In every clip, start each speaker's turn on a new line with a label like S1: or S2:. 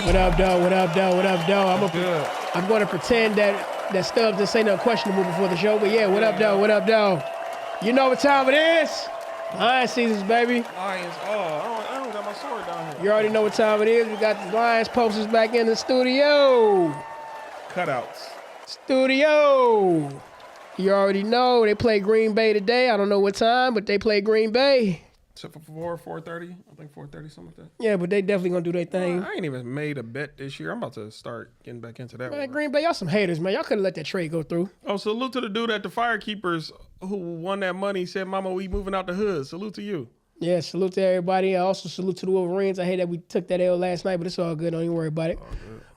S1: What up, though? What up, though? What up, though? I'm going to pretend that Stubbs didn't say nothing questionable before the show, but yeah, what up, though? What up, though? You know what time it is? Lion seasons, baby.
S2: Lions. Oh, I don't got my sword down here.
S1: You already know what time it is. We got the Lions posters back in the studio.
S2: Cutouts.
S1: Studio. You already know they play Green Bay today. I don't know what time, but they play Green Bay.
S2: Except for 4:30. I think 4:30, something like that.
S1: Yeah, but they definitely gonna do their thing.
S2: I ain't even made a bet this year. I'm about to start getting back into that.
S1: Man, Green Bay, y'all some haters, man. Y'all could have let that trade go through.
S2: Oh, salute to the dude at the Firekeepers who won that money. Said, "Mama, we moving out the hood." Salute to you.
S1: Yeah, salute to everybody. I also salute to the Wolverines. I hate that we took that L last night, but it's all good. Don't even worry about it.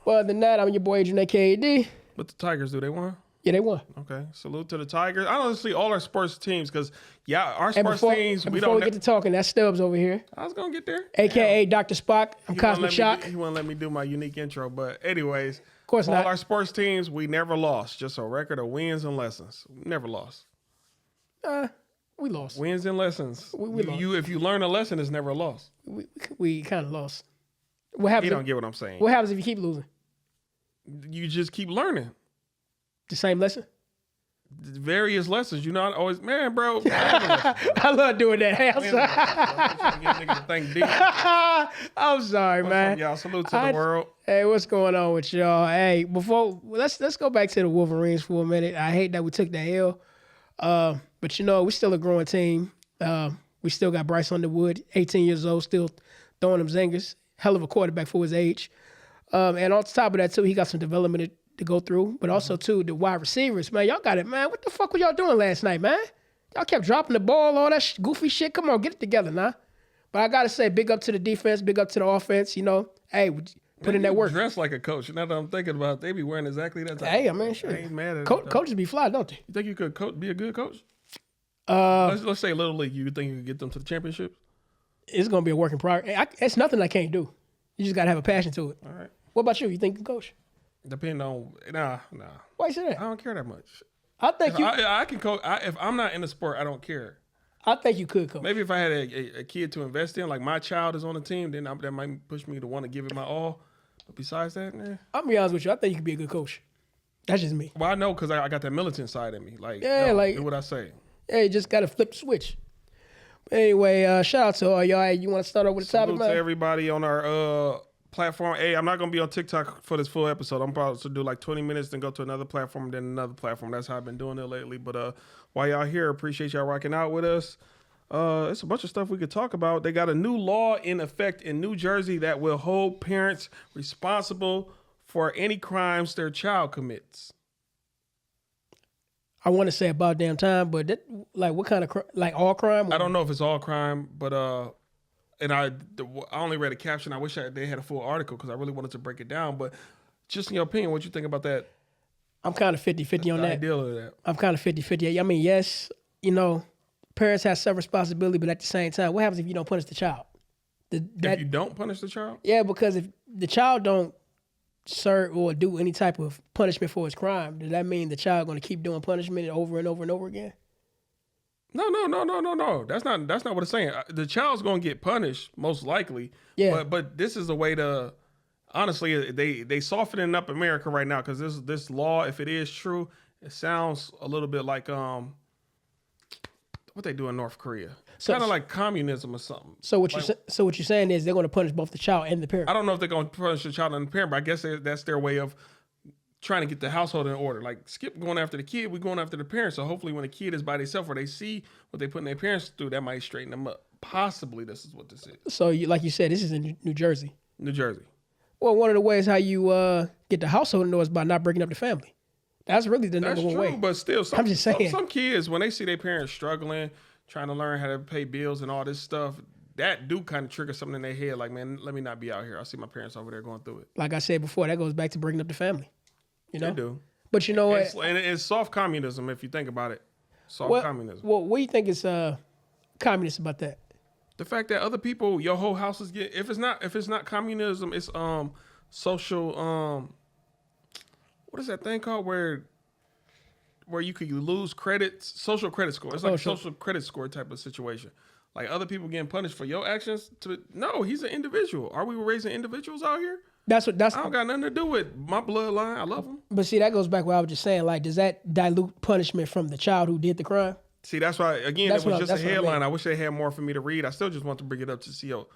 S1: Well, other than that, I'm your boy Adrian AKD.
S2: But the Tigers, do they won?
S1: Yeah, they won.
S2: Okay, salute to the Tigers. Honestly, all our sports teams, because our sports teams,
S1: before we get to talking, that's Stubbs over here.
S2: I was gonna get there.
S1: AKA Dr. Spock. I'm Cosmic Shock.
S2: He wouldn't let me do my unique intro, but anyways,
S1: of course
S2: all
S1: not.
S2: our sports teams, we never lost. Just a record of wins and lessons. We never lost.
S1: We lost.
S2: Wins and lessons.
S1: We lost.
S2: If you learn a lesson, it's never a loss.
S1: We kind of lost. What happens?
S2: You don't get what I'm saying.
S1: What happens if you keep losing?
S2: You just keep learning.
S1: The same lesson?
S2: Various lessons. You're not always, man, bro.
S1: I love doing that. Hey, I'm sorry, man.
S2: Y'all, salute to the world.
S1: Hey, what's going on with y'all? Hey, let's go back to the Wolverines for a minute. I hate that we took the L, but we're still a growing team. We still got Bryce Underwood, 18 years old, still throwing them zingers. Hell of a quarterback for his age. And on top of that, too, he got some development to go through, but also, too, the wide receivers. Man, y'all got it, man. What the fuck were y'all doing last night, man? Y'all kept dropping the ball, all that goofy shit. Come on, get it together now. But I got to say, big up to the defense, big up to the offense. Hey, put in that work.
S2: Dress like a coach. Now that I'm thinking about it, they be wearing exactly that type.
S1: Hey, I mean, sure.
S2: I ain't mad at
S1: coaches be fly, don't they?
S2: You think you could be a good coach? Let's say Little League. You think you could get them to the championships?
S1: It's going to be a work in progress. It's nothing I can't do. You just got to have a passion to it.
S2: All right.
S1: What about you? You think you can coach?
S2: Depending on nah.
S1: Why you say that?
S2: I don't care that much.
S1: I think
S2: I can coach. If I'm not in the sport, I don't care.
S1: I think you could coach.
S2: Maybe if I had a kid to invest in, like my child is on the team, then that might push me to want to give it my all. But besides that,
S1: I'll be honest with you. I think you could be a good coach. That's just me.
S2: Well, I know because I got that militant side in me. Like, do what I say.
S1: Yeah, you just got to flip the switch. But anyway, shout out to all y'all. Hey, you want to start off with the topic, man?
S2: Salute to everybody on our platform. Hey, I'm not going to be on TikTok for this full episode. I'm about to do like 20 minutes, then go to another platform, then another platform. That's how I've been doing it lately. But while y'all here, appreciate y'all rocking out with us. It's a bunch of stuff we could talk about. They got a new law in effect in New Jersey that will hold parents responsible for any crimes their child commits.
S1: I want to say about damn time, but what kind of all crime?
S2: I don't know if it's all crime, but and I only read a caption. I wish they had a full article because I really wanted to break it down. But just in your opinion, what you think about that?
S1: I'm kind of 50-50 on that.
S2: Ideal of that.
S1: I'm kind of 50-50. I mean, yes, parents have some responsibility, but at the same time, what happens if you don't punish the child?
S2: If you don't punish the child?
S1: Yeah, because if the child don't serve or do any type of punishment for his crime, does that mean the child going to keep doing punishment over and over and over again?
S2: No. That's not what it's saying. The child's gonna get punished most likely.
S1: Yeah.
S2: But this is a way to, honestly, they softening up America right now because this law, if it is true, it sounds a little bit like what they do in North Korea. Kind of like communism or something.
S1: So what you're saying is they're going to punish both the child and the parent.
S2: I don't know if they're going to punish the child and the parent, but I guess that's their way of trying to get the household in order. Like skip going after the kid, we're going after the parents. So hopefully when a kid is by themselves or they see what they putting their parents through, that might straighten them up. Possibly this is what this is.
S1: So like you said, this is in New Jersey.
S2: New Jersey.
S1: Well, one of the ways how you get the household in order is by not breaking up the family. That's really the number one way.
S2: But still,
S1: I'm just saying.
S2: Some kids, when they see their parents struggling, trying to learn how to pay bills and all this stuff, that do kind of trigger something in their head. Like, man, let me not be out here. I see my parents over there going through it.
S1: Like I said before, that goes back to breaking up the family.
S2: They do.
S1: But you know what?
S2: And it's soft communism if you think about it. Communism.
S1: Well, what do you think is communist about that?
S2: The fact that other people, your whole house is getting. If it's not communism, it's social. What is that thing called where you could lose credits? Social credit score. It's like a social credit score type of situation. like other people getting punished for your actions. No, he's an individual. Are we raising individuals out here? I don't got nothing to do with my bloodline. I love them.
S1: But see, that goes back to what I was just saying. Like, does that dilute punishment from the child who did the crime?
S2: See, that's why, again, it was just a headline. I wish they had more for me to read. I still just want to bring it up to see your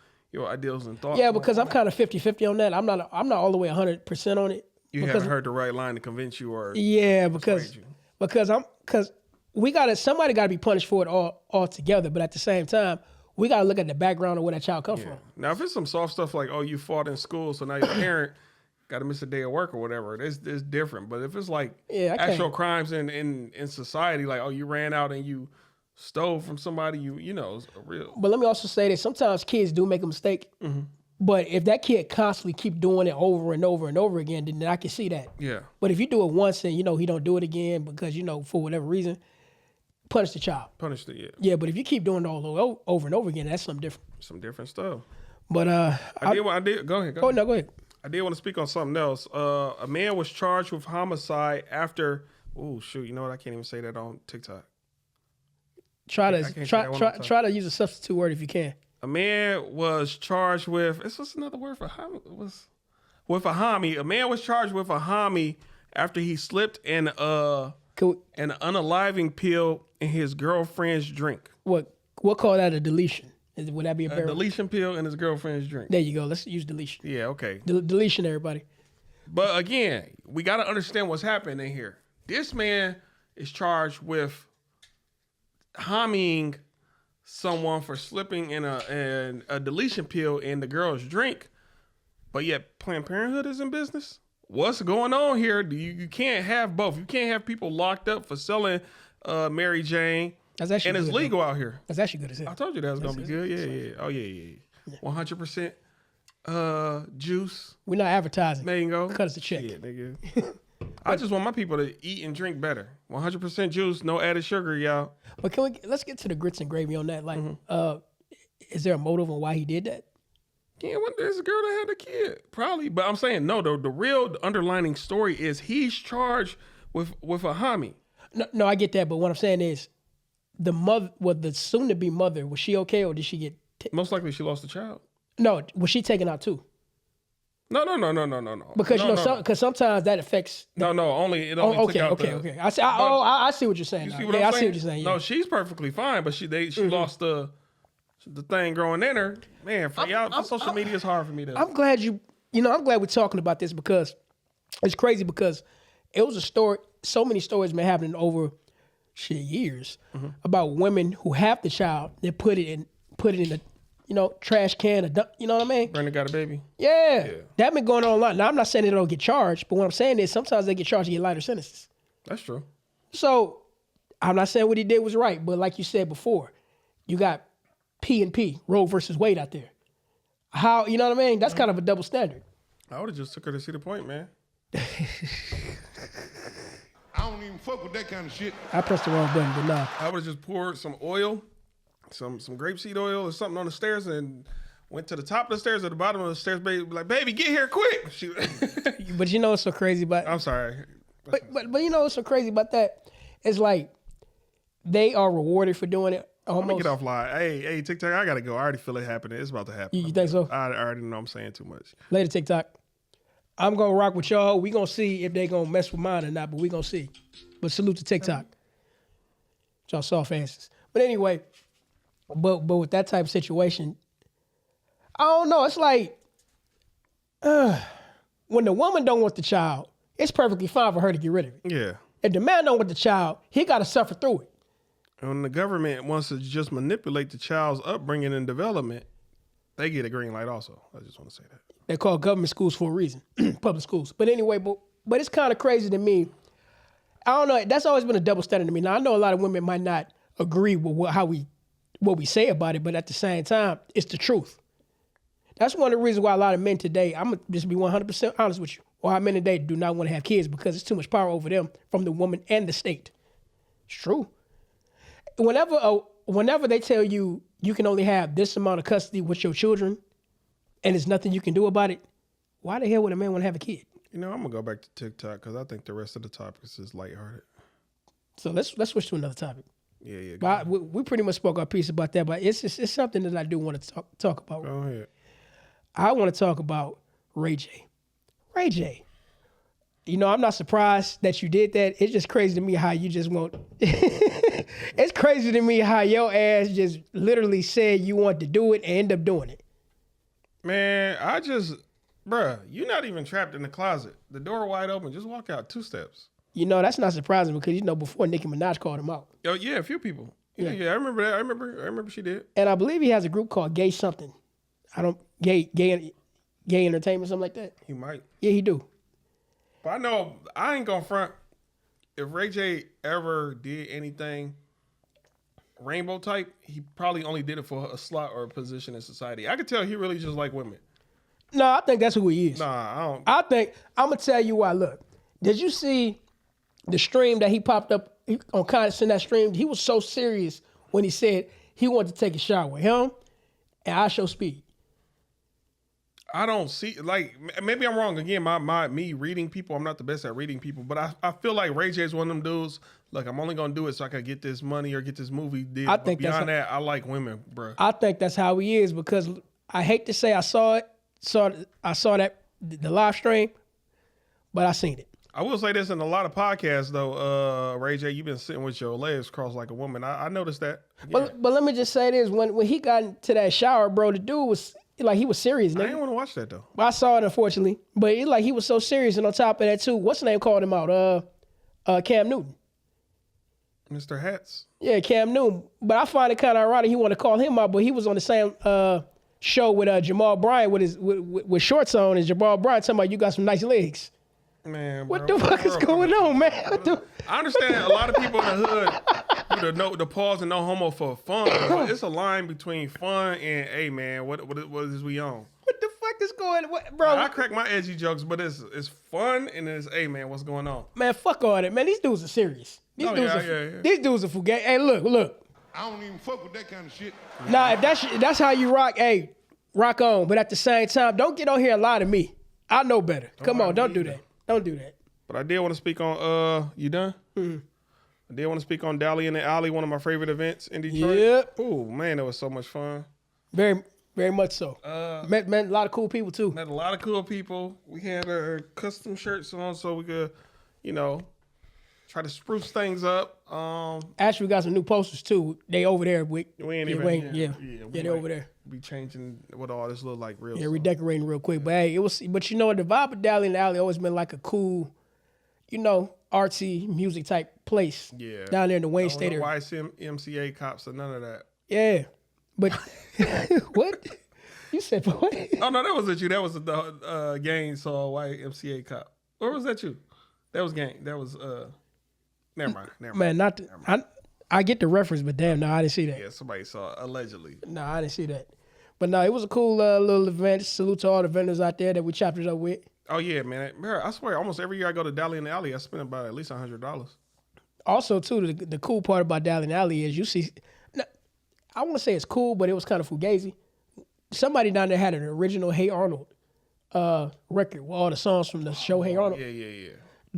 S2: ideals and thoughts.
S1: Yeah, because I'm kind of 50-50 on that. I'm not all the way 100% on it.
S2: You haven't heard the right line to convince you or
S1: because somebody got to be punished for it all together. But at the same time, we got to look at the background of where that child come from.
S2: Now, if it's some soft stuff like, oh, you fought in school, so now your parent got to miss a day of work or whatever, it's different. But if it's like actual crimes in society, like, oh, you ran out and you stole from somebody, you know, it's real.
S1: But let me also say that sometimes kids do make a mistake. Mm-hmm. But if that kid constantly keep doing it over and over and over again, then I can see that. Yeah. But if you do it once and, you know, he don't do it again because, you know, for whatever reason, punish the child.
S2: Punish the, yeah.
S1: Yeah, but if you keep doing it all over and over again, that's something different.
S2: Some different stuff.
S1: But
S2: I did. Go ahead.
S1: No, go ahead.
S2: I did want to speak on something else. A man was charged with homicide after. Oh shoot! You know what? I can't even say that on TikTok.
S1: Try to use a substitute word if you can.
S2: A man was charged with. What's another word for homie? With a homie. A man was charged with a homie after he slipped an unaliving pill in his girlfriend's drink.
S1: What call that a deletion? Would that be a
S2: deletion pill in his girlfriend's drink?
S1: There you go. Let's use deletion.
S2: Yeah, okay.
S1: Deletion, everybody.
S2: But again, we got to understand what's happening here. This man is charged with homieing someone for slipping in a deletion pill in the girl's drink, but yet Planned Parenthood is in business? What's going on here? You can't have both. You can't have people locked up for selling Mary Jane. That's actually and it's legal out here.
S1: That's actually good as hell.
S2: I told you that was gonna be good. Yeah. Oh yeah. 100% juice.
S1: We're not advertising.
S2: Mango.
S1: Cut us a check.
S2: Yeah, nigga. I just want my people to eat and drink better. 100% juice, no added sugar, y'all.
S1: But let's get to the grits and gravy on that. Like, is there a motive on why he did that?
S2: Yeah, well, there's a girl that had a kid, probably. But I'm saying no. The real underlining story is he's charged with a homie.
S1: No, I get that. But what I'm saying is, the mother, the soon-to-be mother, was she okay or did she get?
S2: Most likely, she lost the child.
S1: No, was she taken out too?
S2: No.
S1: Because because sometimes that affects.
S2: It only took out
S1: okay. I see what you're saying.
S2: I see what you're saying. Yeah. No, she's perfectly fine, but she lost the thing growing in her. Man, social media is hard for me to.
S1: I'm glad I'm glad we're talking about this because it's crazy because it was a story. So many stories been happening over years about women who have the child. They put it in the trash can. You know what I mean?
S2: Brenda got a baby.
S1: Yeah. That been going on a lot. Now I'm not saying they don't get charged, but what I'm saying is sometimes they get charged and get lighter sentences.
S2: That's true.
S1: So I'm not saying what he did was right, but like you said before, you got P&P, Roe versus Wade out there. How, you know what I mean? That's kind of a double standard.
S2: I would have just took her to see the point, man.
S3: I don't even fuck with that kind of shit.
S1: I pressed the wrong button, but nah.
S2: I would have just poured some oil, some grapeseed oil or something on the stairs and went to the top of the stairs or the bottom of the stairs, baby, get here quick.
S1: But you know what's so crazy about...
S2: I'm sorry.
S1: But you know what's so crazy about that? It's like they are rewarded for doing it. Almost.
S2: Let me get off line. Hey, TikTok, I got to go. I already feel it happening. It's about to happen.
S1: You think so?
S2: I already know I'm saying too much.
S1: Later, TikTok. I'm going to rock with y'all. We going to see if they going to mess with mine or not, but we going to see. But salute to TikTok. Y'all soft asses. But anyway, but with that type of situation, I don't know. It's like when the woman don't want the child, it's perfectly fine for her to get rid of it.
S2: Yeah.
S1: If the man don't want the child, he got to suffer through it.
S2: And when the government wants to just manipulate the child's upbringing and development, they get a green light also. I just want to say that.
S1: They're called government schools for a reason, public schools. But anyway, but it's kind of crazy to me. I don't know. That's always been a double standard to me. Now, I know a lot of women might not agree with what we say about it, but at the same time, it's the truth. That's one of the reasons why a lot of men today, I'm going to just be 100% honest with you, why men today do not want to have kids because it's too much power over them from the woman and the state. It's true. Whenever they tell you you can only have this amount of custody with your children and there's nothing you can do about it, why the hell would a man want to have a kid?
S2: You know, I'm going to go back to TikTok because I think the rest of the topics is lighthearted.
S1: So let's switch to another topic.
S2: Yeah.
S1: But we pretty much spoke our piece about that. But it's something that I do want to talk about.
S2: Go ahead.
S1: I want to talk about Ray J. Ray J. You know, I'm not surprised that you did that. It's just crazy to me how you just want. It's crazy to me how your ass just literally said you want to do it and end up doing it.
S2: Man, bruh, you're not even trapped in the closet. The door wide open. Just walk out 2 steps.
S1: You know, that's not surprising because, you know, before Nicki Minaj called him out.
S2: Oh yeah, a few people. Yeah, I remember that. I remember she did.
S1: And I believe he has a group called Gay Something. Gay Entertainment, something like that.
S2: He might.
S1: Yeah, he do.
S2: But I know I ain't gonna front. If Ray J ever did anything rainbow type, he probably only did it for a slot or a position in society. I could tell he really just like women.
S1: No, I think that's who he is.
S2: Nah, I don't.
S1: I think, I'm going to tell you why. Look, did you see the stream that he popped up on Condescend that stream? He was so serious when he said he wanted to take a shot with him and I Show Speed.
S2: I don't see, like, maybe I'm wrong. Again, me reading people, I'm not the best at reading people, but I feel like Ray J is one of them dudes, look, I'm only going to do it so I can get this money or get this movie deal.
S1: I think
S2: beyond that, I like women, bro.
S1: I think that's how he is because I hate to say I saw that the live stream, but I seen it.
S2: I will say this in a lot of podcasts, though, Ray J, you've been sitting with your legs crossed like a woman. I noticed that. Yeah.
S1: But let me just say this. When he got into that shower, bro, the dude was, like, he was serious,
S2: I
S1: nigga.
S2: didn't want to watch that, though.
S1: I saw it, unfortunately. But he was so serious. And on top of that, too, what's the name called him out? Cam Newton.
S2: Mr. Hats.
S1: Yeah, Cam Newton. But I find it kind of ironic he wanted to call him out, but he was on the same show with Jamal Bryant with shorts on, and Jamal Bryant talking about you got some nice legs.
S2: Man,
S1: What
S2: bro,
S1: the fuck is going on, man?
S2: I understand a lot of people in the hood do the pause and no homo for fun, but it's a line between fun and, hey, man, what is we on?
S1: What the fuck is going on? Bro,
S2: I crack my edgy jokes, but it's fun and it's, hey, man, what's going on?
S1: man, fuck all that, man. These dudes are serious. These
S2: yeah.
S1: These dudes are fugazi. Hey, look.
S3: I don't even fuck with that kind of shit.
S1: Nah, if that's how you rock, hey, rock on. But at the same time, don't get on here and lie to me. I know better. Come on, don't do that. Don't do that.
S2: But I did want to speak on, you done? Mm-hmm. I did want to speak on Dally in the Alley, one of my favorite events in Detroit.
S1: Yep.
S2: Oh, man, it was so much fun.
S1: Very, very much so. Met a lot of cool people, too.
S2: Met a lot of cool people. We had custom shirts on so we could, try to spruce things up.
S1: Actually, we got some new posters, too. They over there. They're over there.
S2: Be changing what all this look like real.
S1: Yeah, redecorating real quick. But hey, but you know what? The vibe of Dally in the Alley always been like a cool, artsy music type place.
S2: Yeah.
S1: Down there in the Wayne State area.
S2: YMCA cops or none of that.
S1: Yeah. But what? You said what?
S2: Oh no, that wasn't you. That was the gang saw YMCA cop. Or was that you? That was gang. That was never mind.
S1: Man, I get the reference, but damn, no, I didn't see that.
S2: Yeah, somebody saw it, allegedly.
S1: No, I didn't see that. But no, it was a cool little event. Salute to all the vendors out there that we chopped it up with.
S2: Oh yeah, man. I swear, almost every year I go to Dally in the Alley, I spend about at least $100.
S1: Also, too, the cool part about Dally in the Alley is you see, I want to say it's cool, but it was kind of fugazi. Somebody down there had an original Hey Arnold record with all the songs from the show Hey Arnold.
S2: Yeah.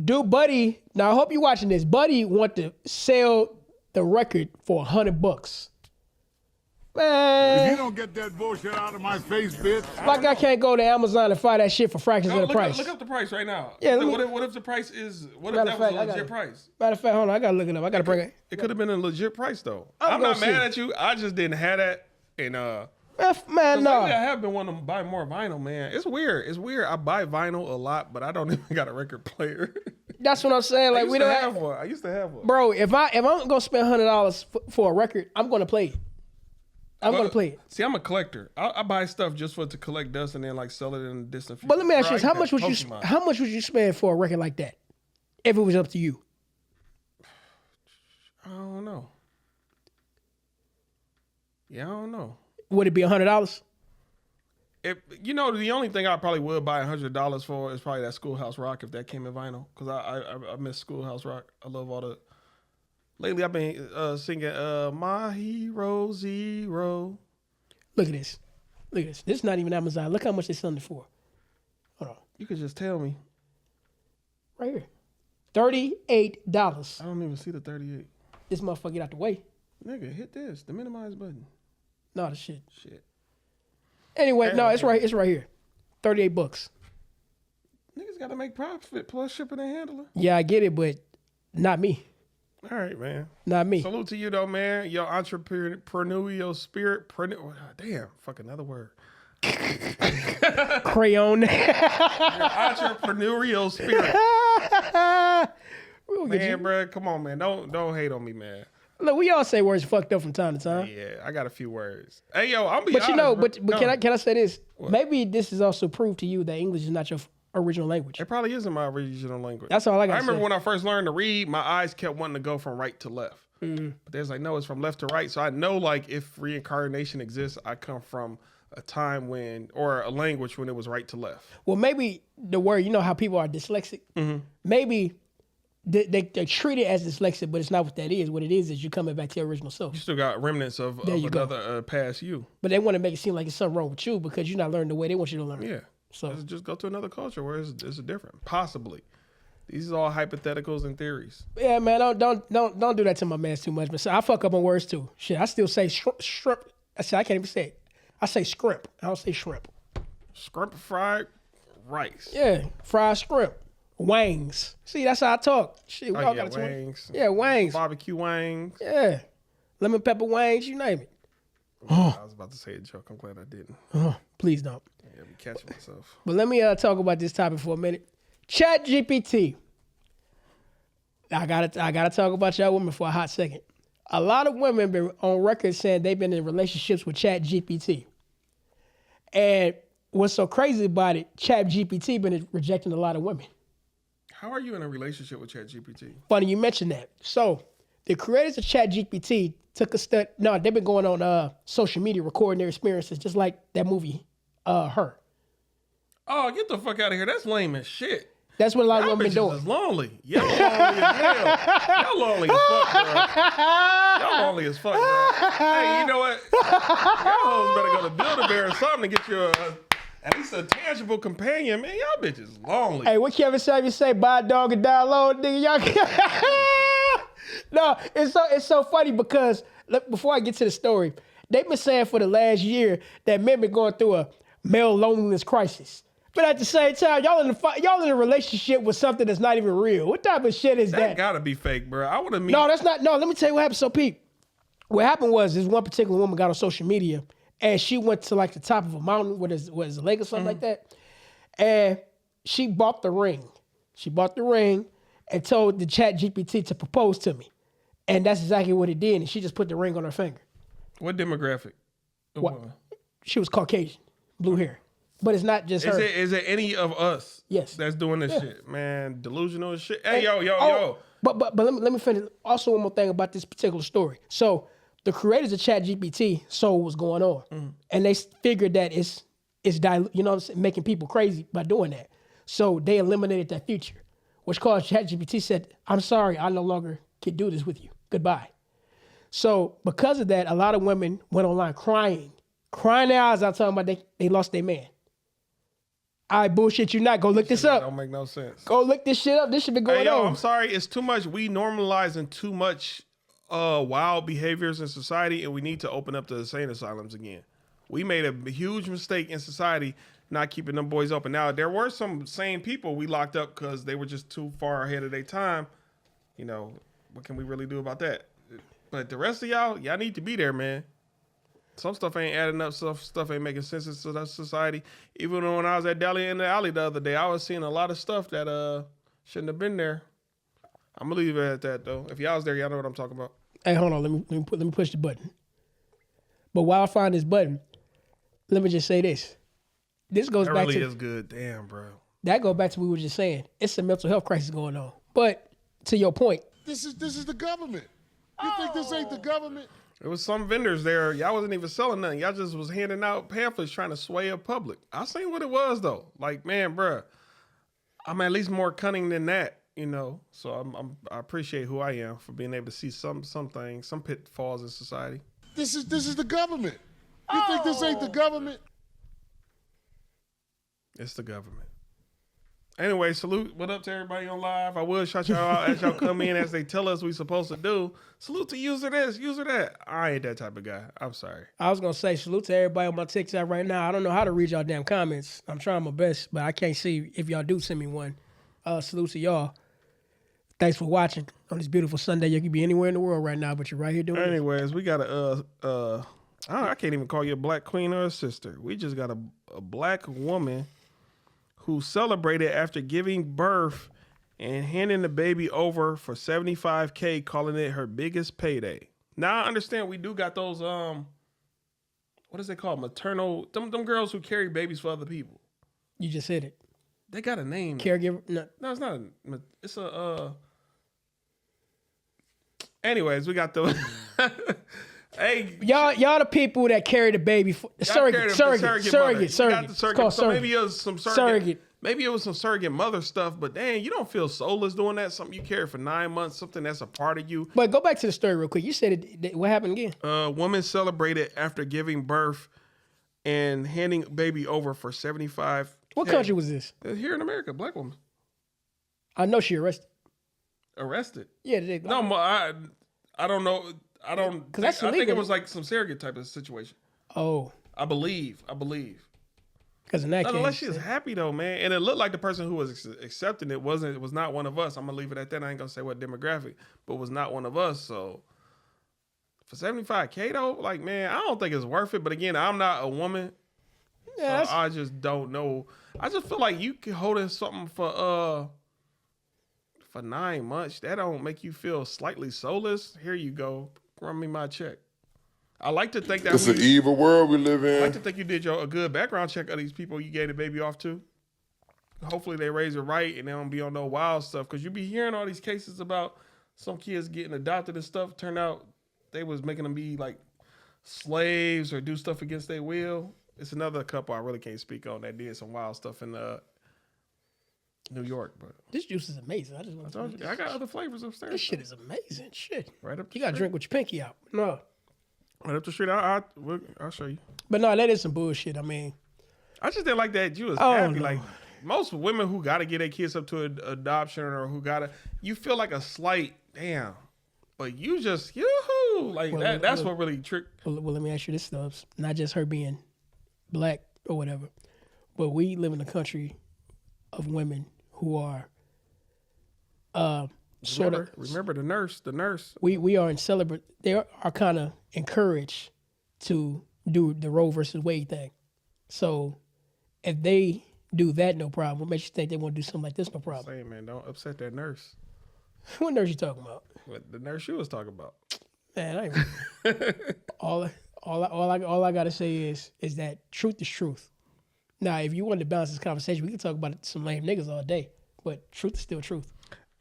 S1: Dude, Buddy, now I hope you're watching this. Buddy want to sell the record for $100. Man.
S4: If you don't get that bullshit out of my face, bitch.
S1: Like I can't go to Amazon and find that shit for fractions of the price.
S2: Look up the price right now.
S1: Yeah,
S2: what if the price is, what if that was a legit price?
S1: Matter of fact, hold on, I gotta look it up. I gotta bring it.
S2: It could have been a legit price though.
S1: I'm
S2: I'm not
S1: gonna
S2: mad
S1: see.
S2: at you. I just didn't have that. And
S1: Man, no.
S2: lately I have been wanting to buy more vinyl, man. It's weird. I buy vinyl a lot, but I don't even got a record player.
S1: That's what I'm saying. Like we don't have
S2: one. I used to have one.
S1: Bro, if I'm gonna spend $100 for a record, I'm gonna play it. I'm gonna play it.
S2: See, I'm a collector. I buy stuff just to collect dust and then like sell it in a distant future.
S1: But let me ask you this:
S2: Bro,
S1: how much would you spend for a record like that? If it was up to you.
S2: I don't know. Yeah, I don't know.
S1: Would it be $100?
S2: The only thing I probably would buy $100 for is probably that Schoolhouse Rock if that came in vinyl, because I miss Schoolhouse Rock. I love all the. Lately, I've been singing "My Hero Zero."
S1: Look at this. This is not even Amazon. Look how much they selling it for. Hold on.
S2: You could just tell me.
S1: Right here. $38.
S2: I don't even see the 38.
S1: This motherfucker get out the way.
S2: Nigga, hit this. The minimize button.
S1: No, the shit.
S2: Shit.
S1: Anyway, no, it's right here. $38.
S2: Niggas gotta make profit plus shipping and handling.
S1: Yeah, I get it, but not me.
S2: All right, man.
S1: Not me.
S2: Salute to you though, man. Your entrepreneurial spirit. Damn, fuck another word.
S1: Crayon.
S2: Your entrepreneurial spirit. Man, bro, come on, man. Don't hate on me, man.
S1: Look, we all say words fucked up from time to time.
S2: Yeah, I got a few words. Hey, yo, I'll be
S1: But
S2: honest,
S1: you know,
S2: bro.
S1: but can I say this? What? Maybe this is also proof to you that English is not your original language.
S2: It probably isn't my original language.
S1: That's all I got.
S2: I remember when I first learned to read, my eyes kept wanting to go from right to left. Mm-hmm. But there's like, no, it's from left to right. So I know, like, if reincarnation exists, I come from a time when, or a language when it was right to left.
S1: Well, maybe the word, you know how people are dyslexic? Mm-hmm. Maybe they treat it as dyslexic, but it's not what that is. What it is you're coming back to your original self.
S2: You still got remnants of another past you.
S1: But they want to make it seem like it's something wrong with you because you're not learning the way they want you to learn.
S2: Yeah.
S1: So
S2: just go to another culture where it's different. Possibly. These are all hypotheticals and theories.
S1: Yeah, man, don't do that to my man too much. But so I fuck up on words too. Shit, I still say shrimp. I can't even say it. I say scrimp. I don't say shrimp.
S2: Scrimp fried rice.
S1: Yeah, fried shrimp. Wangs. See, that's how I talk. Shit, we all got
S2: wangs.
S1: Yeah, wangs.
S2: Barbecue wangs.
S1: Yeah. Lemon pepper wangs, you name it.
S2: I was about to say a joke. I'm glad I didn't.
S1: Please don't.
S2: Yeah, be catching myself.
S1: But let me talk about this topic for a minute. Chat GPT. I gotta talk about y'all women for a hot second. A lot of women been on record saying they've been in relationships with Chat GPT. And what's so crazy about it, Chat GPT been rejecting a lot of women.
S2: How are you in a relationship with ChatGPT?
S1: Funny you mentioned that. So the creators of ChatGPT took a step. No, they've been going on social media recording their experiences, just like that movie, Her.
S2: Oh, get the fuck out of here. That's lame as shit.
S1: That's what a lot of
S2: Y'all
S1: women been doing.
S2: Is lonely. Y'all lonely as hell. Y'all lonely as fuck, bro. Y'all lonely as fuck, bro. Hey, you know what? Y'all hoes better go to Build-A-Bear or something to get you at least a tangible companion, man. Y'all bitches lonely.
S1: Hey, what Kevin Samuels say? Buy a dog and die alone, nigga. Y'all. No, it's so funny because before I get to the story, they've been saying for the last year that men been going through a male loneliness crisis. But at the same time, y'all in a relationship with something that's not even real. What type of shit is that?
S2: That gotta be fake, bro. I want to meet.
S1: No, that's not. No, let me tell you what happened. So, Pete, what happened was this one particular woman got on social media and she went to like the top of a mountain, what is a lake or something like that, and she bought the ring. She bought the ring and told the Chat GPT to propose to me, and that's exactly what it did. And she just put the ring on her finger.
S2: What demographic?
S1: What? She was Caucasian, blue hair. But it's not just her.
S2: Is it any of us?
S1: Yes.
S2: That's doing this shit, man. Delusional as shit. Hey, yo.
S1: But let me finish. Also, one more thing about this particular story. So the creators of ChatGPT saw what was going on, and they figured that it's making people crazy by doing that. So they eliminated that feature, which caused ChatGPT said, "I'm sorry, I no longer can do this with you. Goodbye." So because of that, a lot of women went online crying their eyes out, talking about they lost their man. I bullshit you not. Go look this up.
S2: Don't make no sense.
S1: Go look this shit up. This shit been going on.
S2: I'm sorry. It's too much. We normalizing too much wild behaviors in society, and we need to open up the insane asylums again. We made a huge mistake in society not keeping them boys open. Now, there were some sane people we locked up because they were just too far ahead of their time. You know, what can we really do about that? But the rest of y'all need to be there, man. Some stuff ain't adding up. Stuff ain't making sense in society. Even when I was at Deli in the Alley the other day, I was seeing a lot of stuff that shouldn't have been there. I'm gonna leave it at that though. If y'all was there, y'all know what I'm talking about.
S1: Hey, hold on. Let me push the button. But while I find this button, let me just say this. This goes
S2: that
S1: back
S2: really
S1: to
S2: is good. Damn, bro.
S1: That goes back to what we were just saying. It's a mental health crisis going on. But to your point,
S3: This is the government. You think this ain't the government?
S2: There was some vendors there. Y'all wasn't even selling nothing. Y'all just was handing out pamphlets trying to sway a public. I seen what it was though. Like, man, bruh, I'm at least more cunning than that, you know. So I appreciate who I am for being able to see some things, some pitfalls in society.
S3: This is the government. You think this ain't the government?
S2: It's the government. Anyway, salute. What up to everybody on live? I will shout y'all out as y'all come in as they tell us we supposed to do. Salute to user this, user that. I ain't that type of guy. I'm sorry.
S1: I was gonna say salute to everybody on my TikTok right now. I don't know how to read y'all damn comments. I'm trying my best, but I can't see if y'all do send me one. Salute to y'all. Thanks for watching on this beautiful Sunday. You could be anywhere in the world right now, but you're right here doing it.
S2: Anyways, we got I can't even call you a black queen or a sister. We just got a black woman who celebrated after giving birth and handing the baby over for $75K, calling it her biggest payday. Now I understand we do got those what is it called? Maternal them girls who carry babies for other people.
S1: You just said it.
S2: They got a name.
S1: Caregiver?
S2: No, it's not. It's a. Anyways, we got the. Hey,
S1: y'all the people that carry the baby for surrogate.
S2: So maybe it was some surrogate. Maybe it was some surrogate mother stuff, but dang, you don't feel soulless doing that. Something you carry for 9 months, something that's a part of you.
S1: But go back to the story real quick. You said what happened again?
S2: Woman celebrated after giving birth and handing baby over for 75.
S1: What country was this?
S2: Here in America, black woman.
S1: I know she arrested.
S2: Arrested?
S1: Yeah.
S2: No, I don't know. I don't.
S1: Because that's illegal.
S2: I think it was like some surrogate type of situation.
S1: Oh.
S2: I believe.
S1: Because in that case,
S2: unless she was happy though, man, and it looked like the person who was accepting it was not one of us. I'm gonna leave it at that. I ain't gonna say what demographic, but was not one of us. So for $75K though, like man, I don't think it's worth it. But again, I'm not a woman,
S1: yeah,
S2: so I just don't know. I just feel like you can hold in something for 9 months. That don't make you feel slightly soulless. Here you go, run me my check. I like to think that
S3: it's an evil world we live in.
S2: I like to think you did a good background check of these people you gave the baby off to. Hopefully they raise it right and they don't be on no wild stuff. Because you be hearing all these cases about some kids getting adopted and stuff. Turned out they was making them be like slaves or do stuff against their will. It's another couple I really can't speak on that did some wild stuff in New York. But
S1: this juice is amazing.
S2: I got other flavors upstairs.
S1: This shit is amazing. Shit.
S2: Right up.
S1: You got to drink with your pinky out. No.
S2: Right up the street. I'll show you.
S1: But no, that is some bullshit. I mean,
S2: I just didn't like that you was happy. Like most women who got to get their kids up to adoption or who got to, you feel like a slight damn, but you just yoo-hoo. Like that's what really tricked.
S1: Well, let me ask you this, Stubbs. Not just her being black or whatever, but we live in a country of women who are
S2: Remember the nurse.
S1: We are in celebrate. They are kind of encouraged to do the Roe versus Wade thing. So if they do that, no problem. What makes you think they want to do something like this? No problem.
S2: Say, man, don't upset that nurse.
S1: What nurse you talking about?
S2: What the nurse you was talking about?
S1: Man, I ain't all I gotta say is that truth is truth. Now, if you wanted to balance this conversation, we can talk about some lame niggas all day, but truth is still truth.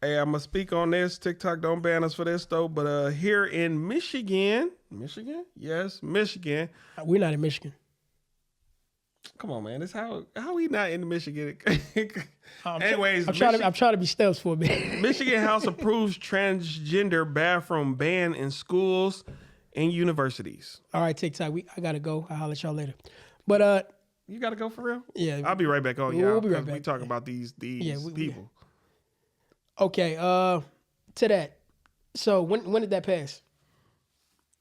S2: Hey, I'm gonna speak on this. TikTok don't ban us for this though, but here in Michigan, yes, Michigan.
S1: We're not in Michigan.
S2: Come on, man. This how we not in Michigan? Anyways,
S1: I'm trying to be stealth for a minute.
S2: Michigan House approves transgender bathroom ban in schools and universities.
S1: All right, TikTok. I gotta go. I'll holler at y'all later. But
S2: you gotta go for real?
S1: Yeah.
S2: I'll be right back on y'all.
S1: We'll be right back.
S2: We talk about these people.
S1: Okay, to that. So when did that pass?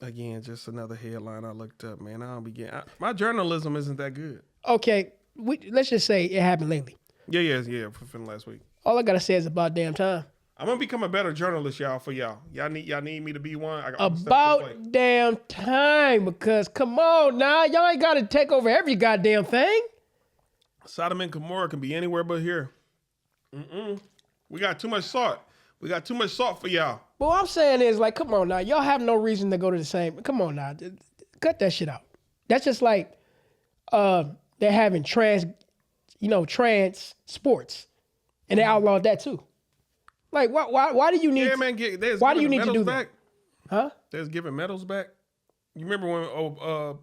S2: Again, just another headline I looked up, man. I don't be getting my journalism isn't that good.
S1: Okay, let's just say it happened lately.
S2: Yeah, from last week.
S1: All I gotta say is about damn time.
S2: I'm gonna become a better journalist, y'all. For y'all need me to be one.
S1: About damn time, because come on now, y'all ain't gotta take over every goddamn thing.
S2: Sodom and Gomorrah can be anywhere but here. We got too much salt. We got too much salt for y'all.
S1: But what I'm saying is, like, come on now. Y'all have no reason to go to the same. Come on now. Cut that shit out. That's just like they're having trans sports. And they outlawed that too. Like, why do you need why do you need to do that? Huh?
S2: They're giving medals back. You remember when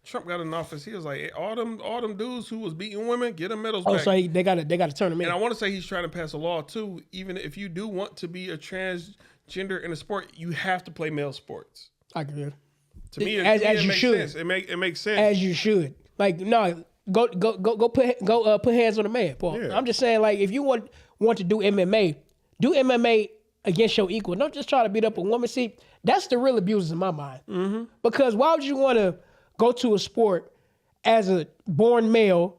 S2: Trump got in office, he was like, all them dudes who was beating women, get them medals back.
S1: So they got to turn them in.
S2: And I want to say he's trying to pass a law too. Even if you do want to be a transgender in a sport, you have to play male sports.
S1: I agree.
S2: To me,
S1: as
S2: it
S1: you
S2: makes
S1: should.
S2: sense. It makes sense.
S1: As you should. Like, no, put hands on a man, Paul.
S2: Yeah.
S1: I'm just saying, like, if you want to do MMA against your equal. Don't just try to beat up a woman. See, that's the real abuse in my mind. Mm-hmm. Because why would you want to go to a sport as a born male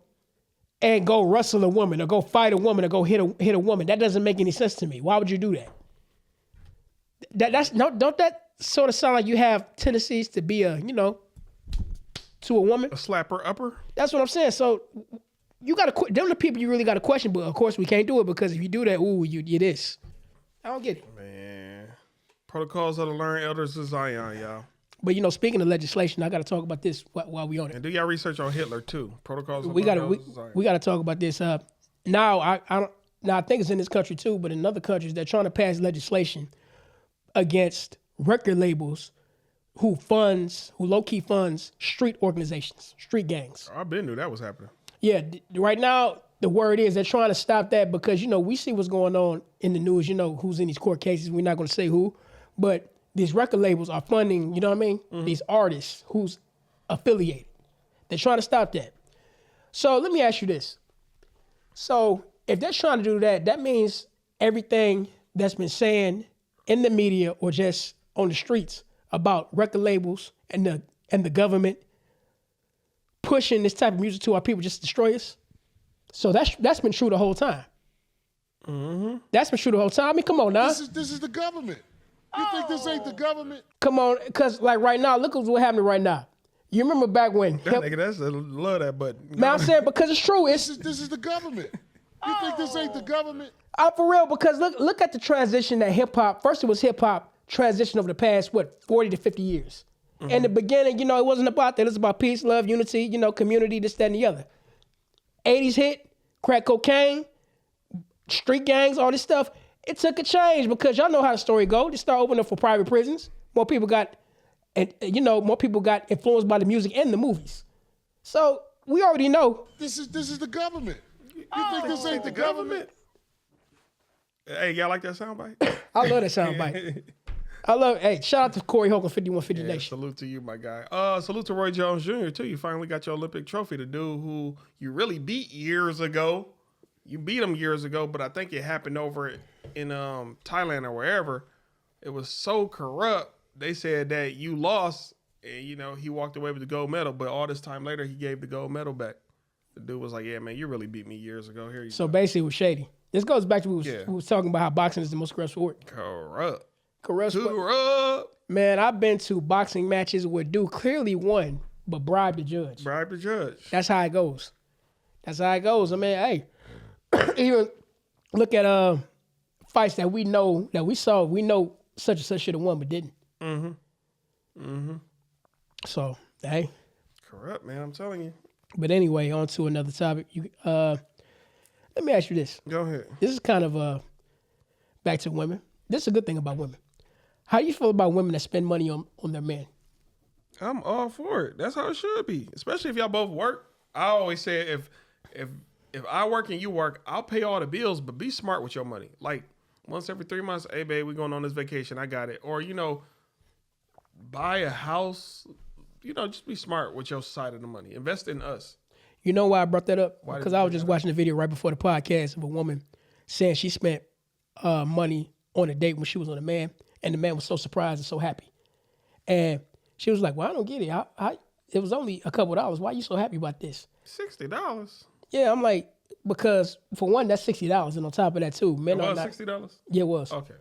S1: and go wrestle a woman or go fight a woman or go hit a woman? That doesn't make any sense to me. Why would you do that? Don't that sort of sound like you have tendencies to be to a woman?
S2: A slapper upper?
S1: That's what I'm saying. So you got to, them the people you really got to question, but of course we can't do it because if you do that, you this. I don't get it.
S2: Man. Protocols of the learned elders of Zion, y'all.
S1: But speaking of legislation, I got to talk about this while we on it.
S2: And do y'all research on Hitler too? Protocols of
S1: We
S2: the
S1: got
S2: learned elders of Zion.
S1: we got to talk about this. Now I think it's in this country too, but in other countries they're trying to pass legislation against record labels who low-key funds street organizations, street gangs.
S2: I been knew that was happening.
S1: Yeah, right now the word is they're trying to stop that because we see what's going on in the news. Who's in these court cases. We're not going to say who, but these record labels are funding. You know what I mean? Mm-hmm. These artists who's affiliated. They're trying to stop that. So let me ask you this. So if they're trying to do that, that means everything that's been saying in the media or just on the streets about record labels and the government pushing this type of music to our people just destroy us. So that's been true the whole time. Mm-hmm. That's been true the whole time. I mean, come on now.
S3: This is the government. You think this ain't the government?
S1: Come on, because like right now, look at what's happening right now. You remember back when?
S2: That nigga, that's love that, but
S1: man, I'm saying because it's true.
S3: This is the government. You think this ain't the government?
S1: For real, because look at the transition that hip hop. First, it was hip hop transition over the past 40 to 50 years. Mm-hmm. In the beginning, it wasn't about that. It was about peace, love, unity, community, this, that, and the other. 80s hit, crack cocaine, street gangs, all this stuff. It took a change because y'all know how the story goes. They start opening up for private prisons. More people got influenced by the music and the movies. So we already know.
S3: This is the government. You think this ain't the government?
S2: Hey, y'all like that soundbite?
S1: I love that soundbite. Hey, shout out to Corey Hogan, 5150 Nation.
S2: Salute to you, my guy. Salute to Roy Jones Jr. too. You finally got your Olympic trophy. The dude who you really beat years ago. You beat him years ago, but I think it happened over in Thailand or wherever. It was so corrupt. They said that you lost, and he walked away with the gold medal. But all this time later, he gave the gold medal back. The dude was like, "Yeah, man, you really beat me years ago. Here you go."
S1: So basically, it was shady. This goes back to we was talking about how boxing is the most corrupt sport.
S2: Corrupt.
S1: Man, I've been to boxing matches where dude clearly won, but bribed the judge. That's how it goes. I mean, hey, even look at fights that we know that we saw. We know such and such should have won, but didn't. So hey,
S2: corrupt, man. I'm telling you.
S1: But anyway, on to another topic. Let me ask you this.
S2: Go ahead.
S1: This is kind of back to women. This is a good thing about women. How do you feel about women that spend money on their man?
S2: I'm all for it. That's how it should be. Especially if y'all both work. I always say if I work and you work, I'll pay all the bills, but be smart with your money. Like once every 3 months, hey babe, we going on this vacation. I got it. Or buy a house. Just be smart with your side of the money. Invest in us.
S1: You know why I brought that up? Because I was just watching a video right before the podcast of a woman saying she spent money on a date when she was on a man, and the man was so surprised and so happy. And she was like, well, I don't get it. It was only a couple dollars. Why are you so happy about this?
S2: $60?
S1: Yeah, I'm like, because for one, that's $60. And on top of that, too. Men
S2: it was
S1: not,
S2: $60?
S1: Yeah, it was.
S2: Okay.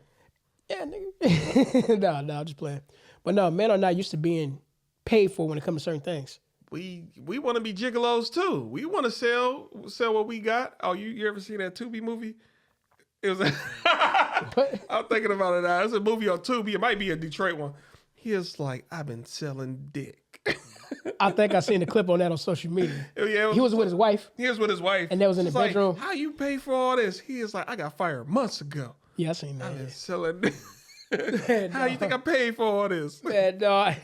S1: Yeah, nigga. No, I'm just playing. But no, men are not used to being paid for when it comes to certain things.
S2: We want to be gigolos too. We want to sell what we got. Oh, you ever seen that Tubi movie? It was. I'm thinking about it now. It's a movie on Tubi. It might be a Detroit one. He is like, I've been selling dick.
S1: I think I seen a clip on that on social media.
S2: Yeah,
S1: he was with his wife.
S2: He was with his wife,
S1: and that was in the bedroom.
S2: Like, how you pay for all this? He is like, I got fired months ago.
S1: Yeah, I seen that.
S2: I've been selling dick. How you think I paid for all this?
S1: Man, no,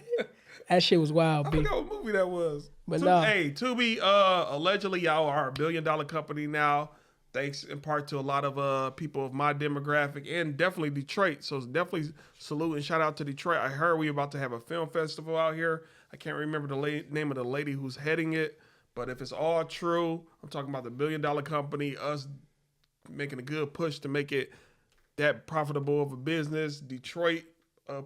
S1: that shit was wild,
S2: I
S1: B.
S2: forgot what movie that was.
S1: But no.
S2: Hey, Tubi, allegedly y'all are $1 billion company now, thanks in part to a lot of people of my demographic and definitely Detroit. So definitely salute and shout out to Detroit. I heard we about to have a film festival out here. I can't remember the name of the lady who's heading it, But if it's all true, I'm talking about the $1 billion company, us making a good push to make it that profitable of a business, Detroit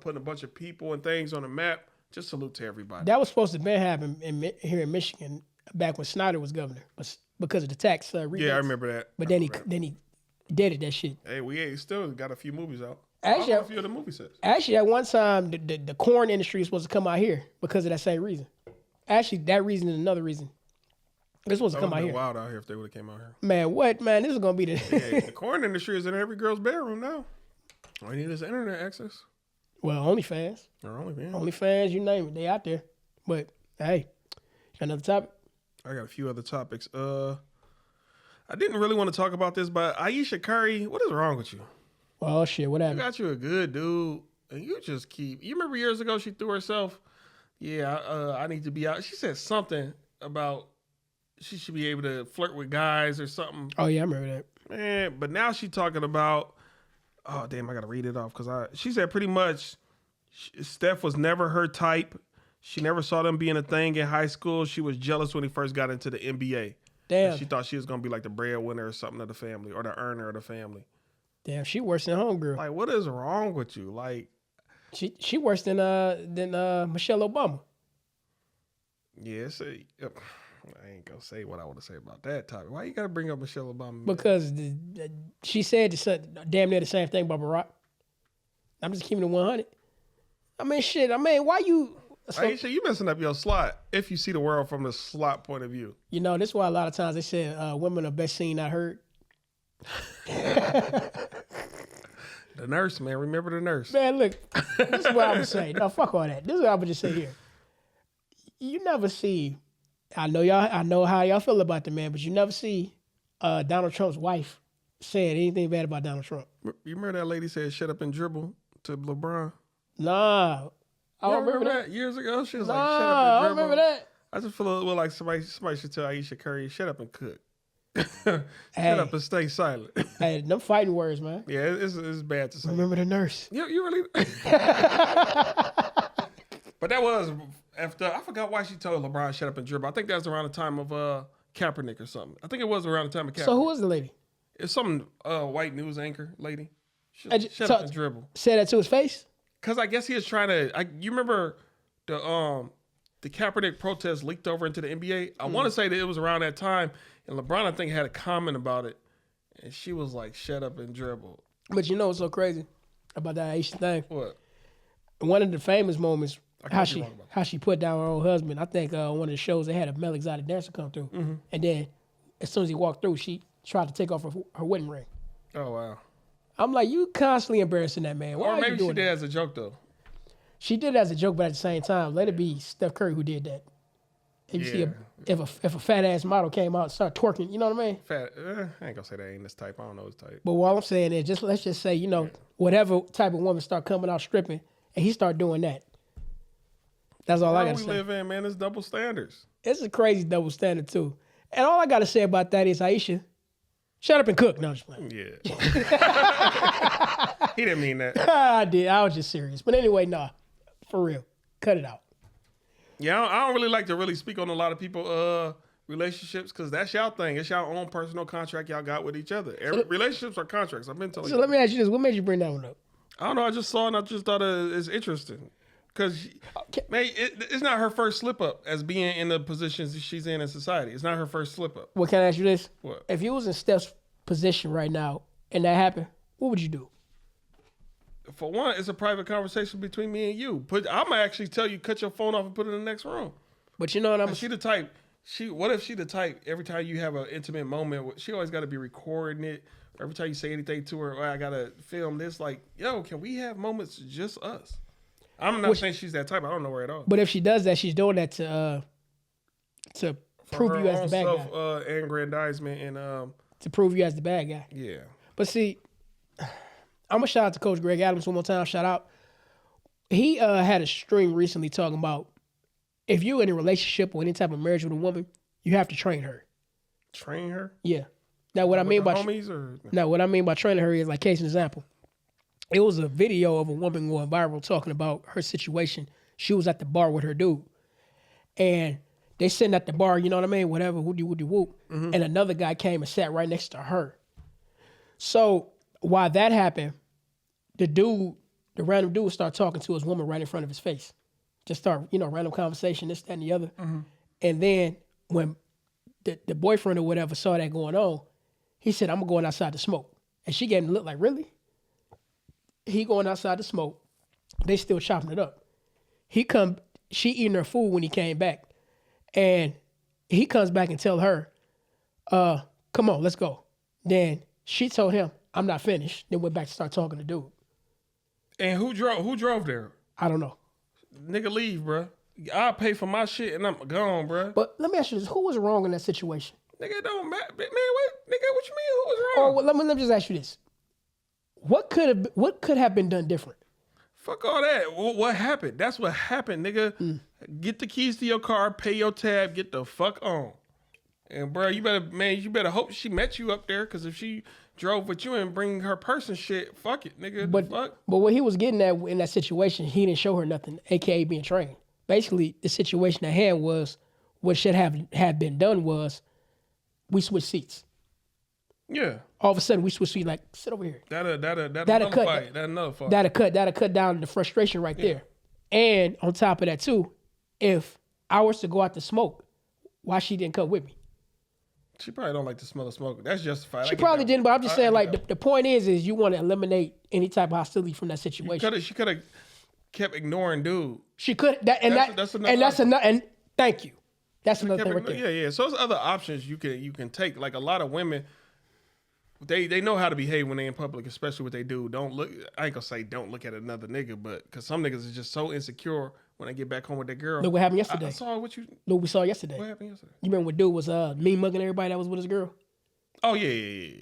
S2: putting a bunch of people and things on the map. Just salute to everybody.
S1: That was supposed to be happen here in Michigan back when Snyder was governor, but because of the tax rebates.
S2: Yeah, I remember that.
S1: But then he did it, that shit.
S2: Hey, we still got a few movies out.
S1: Actually,
S2: a few of the movie sets.
S1: Actually, at one time, the corn industry was supposed to come out here because of that same reason. Actually, that reason is another reason. This was supposed to come out here.
S2: Wild out here if they would have came out here.
S1: Man, what? Man, this is going to be the...
S2: Hey, the corn industry is in every girl's bedroom now. All you need is internet access.
S1: Well, OnlyFans.
S2: Or OnlyFans.
S1: OnlyFans, you name it. They out there. But, hey, got another topic?
S2: I got a few other topics. I didn't really want to talk about this, but Ayesha Curry, what is wrong with you?
S1: Oh, shit, what
S2: You
S1: happened?
S2: got you a good dude, and you just keep... You remember years ago she threw herself, I need to be out. She said something about she should be able to flirt with guys or something.
S1: Oh, yeah, I remember that.
S2: Man, but now she's talking about... Oh, damn, I got to read it off because she said pretty much Steph was never her type. She never saw them being a thing in high school. She was jealous when he first got into the NBA.
S1: Damn.
S2: And she thought she was going to be like the breadwinner or something of the family or the earner of the family.
S1: Damn, she worse than homegirl.
S2: Like, what is wrong with you? Like,
S1: She worse than Michelle Obama.
S2: yeah, I ain't going to say what I want to say about that topic. Why you got to bring up Michelle Obama?
S1: Because she said damn near the same thing about Barack. I'm just keeping it 100. I mean, shit. I mean, why you...
S2: Aisha, you messing up your slot if you see the world from the slot point of view.
S1: You know, this is why a lot of times they say women are best seen, not heard.
S2: The nurse, man. Remember the nurse.
S1: Man, look, this is what I would say. No, fuck all that. This is what I would just say here. You never see... I know how y'all feel about the man, but you never see Donald Trump's wife saying anything bad about Donald Trump.
S2: You remember that lady said shut up and dribble to LeBron?
S1: Nah. I don't remember that.
S2: Years ago? She was like,
S1: Nah,
S2: shut up and
S1: I
S2: dribble.
S1: don't remember that.
S2: I just feel like somebody should tell Ayesha Curry, shut up and cook. Shut
S1: Hey.
S2: up and stay silent.
S1: Hey, them fighting words, man.
S2: Yeah, it's bad to say.
S1: Remember the nurse.
S2: You really... But that was after... I forgot why she told LeBron shut up and dribble. I think that was around the time of Kaepernick or something. I think it was around the time of Kaepernick.
S1: So who was the lady?
S2: It's some white news anchor lady.
S1: Shut
S2: Shut up and dribble.
S1: Said that to his face?
S2: Because I guess he was trying to... you remember the Kaepernick protest leaked over into the NBA? I want to say that it was around that time. And LeBron, I think, had a comment about it. And she was like, shut up and dribble.
S1: But you know what's so crazy about that Asian thing?
S2: What?
S1: One of the famous moments, how
S2: be wrong about
S1: she put down her old husband. I think one of the shows they had a male exotic dancer come through.
S2: Mm-hmm.
S1: And then as soon as he walked through, she tried to take off her wedding ring.
S2: Oh, wow.
S1: I'm like, you constantly embarrassing that man. Why
S2: Or
S1: are you
S2: maybe she
S1: doing
S2: did
S1: that?
S2: as a joke, though.
S1: She did it as a joke, but at the same time, let it be Steph Curry who did that. If you see if a fat ass model came out and started twerking, you know what I mean?
S2: Fat. I ain't gonna say that ain't this type. I don't know his type.
S1: But what I'm saying is, let's just say, whatever type of woman start coming out stripping, and he start doing that. That's all I
S2: Where
S1: gotta
S2: we
S1: say.
S2: live in, man, it's double standards.
S1: It's a crazy double standard too. And all I gotta say about that is, Aisha, shut up and cook. No, I'm just playing.
S2: Yeah. He didn't mean that.
S1: I did. I was just serious. But anyway, nah, for real, cut it out.
S2: Yeah, I don't really like to really speak on a lot of people relationships because that's y'all thing. It's y'all own personal contract y'all got with each other. Relationships are contracts. I've been telling
S1: So
S2: you.
S1: let me ask you this: what made you bring that one up?
S2: I don't know. I just saw it and I just thought it's interesting. Because, man, it's not her first slip up as being in the positions she's in society. It's not her first slip up.
S1: Well, can I ask you this?
S2: What?
S1: If you was in Steph's position right now and that happened, what would you do?
S2: For one, it's a private conversation between me and you. I'm gonna actually tell you, cut your phone off and put it in the next room.
S1: But you know what I'm
S2: She the type. What if she the type? Every time you have an intimate moment, she always got to be recording it. Every time you say anything to her, I gotta film this. Like, yo, can we have moments just us? I'm not saying she's that type. I don't know her at all.
S1: But if she does that, she's doing that to prove you as the bad guy.
S2: Aggrandizement and
S1: To prove you as the bad guy.
S2: yeah.
S1: But see, I'm gonna shout out to Coach Greg Adams one more time. Shout out. He had a string recently talking about if you're in a relationship or any type of marriage with a woman, you have to train her.
S2: Train her.
S1: Yeah. Now what I mean by
S2: homies or
S1: now what I mean by training her is like case in example. It was a video of a woman going viral talking about her situation. She was at the bar with her dude, and They sitting at the bar, you know what I mean? Whatever, woody whoop. And another guy came and sat right next to her. So while that happened, the random dude started talking to his woman right in front of his face. Just start, random conversation, this, that, and the other. And then when the boyfriend or whatever saw that going on, he said, I'm going outside to smoke. And she gave him a look like, really? He going outside to smoke. They still chopping it up. She eating her food when he came back. And he comes back and tell her, come on, let's go. Then she told him, I'm not finished. Then went back to start talking to dude.
S2: And who drove there?
S1: I don't know.
S2: Nigga, leave, bruh. I'll pay for my shit and I'm gone, bruh.
S1: But let me ask you this. Who was wrong in that situation?
S2: Nigga, it don't matter. Man, what you mean who was wrong?
S1: Or let me just ask you this. What could have been done different?
S2: Fuck all that. What happened? That's what happened, nigga. Get the keys to your car, pay your tab, get the fuck on. And bro, you better hope she met you up there, because if she drove with you and bring her person shit, fuck it, nigga.
S1: But what he was getting at in that situation, he didn't show her nothing, aka being trained. Basically, the situation at hand was, what should have been done was, we switched seats.
S2: Yeah.
S1: All of a sudden, we switched seats, like, sit over here.
S2: That'll another fight.
S1: That'll cut down the frustration right there. And on top of that too, if I was to go out to smoke, why she didn't come with me?
S2: She probably don't like the smell of smoke. That's justified.
S1: She probably didn't, but I'm just saying, like, the point is you want to eliminate any type of hostility from that situation.
S2: She could have kept ignoring dude.
S1: She could, and thank you. That's another thing right there.
S2: Yeah. So there's other options you can take. Like, a lot of women, they know how to behave when they in public, especially what they do. I ain't gonna say don't look at another nigga, but because some niggas is just so insecure when they get back home with their girl.
S1: Look what happened yesterday.
S2: I saw what
S1: we saw yesterday.
S2: What happened yesterday?
S1: You remember when dude was mean mugging everybody that was with his girl?
S2: Oh yeah.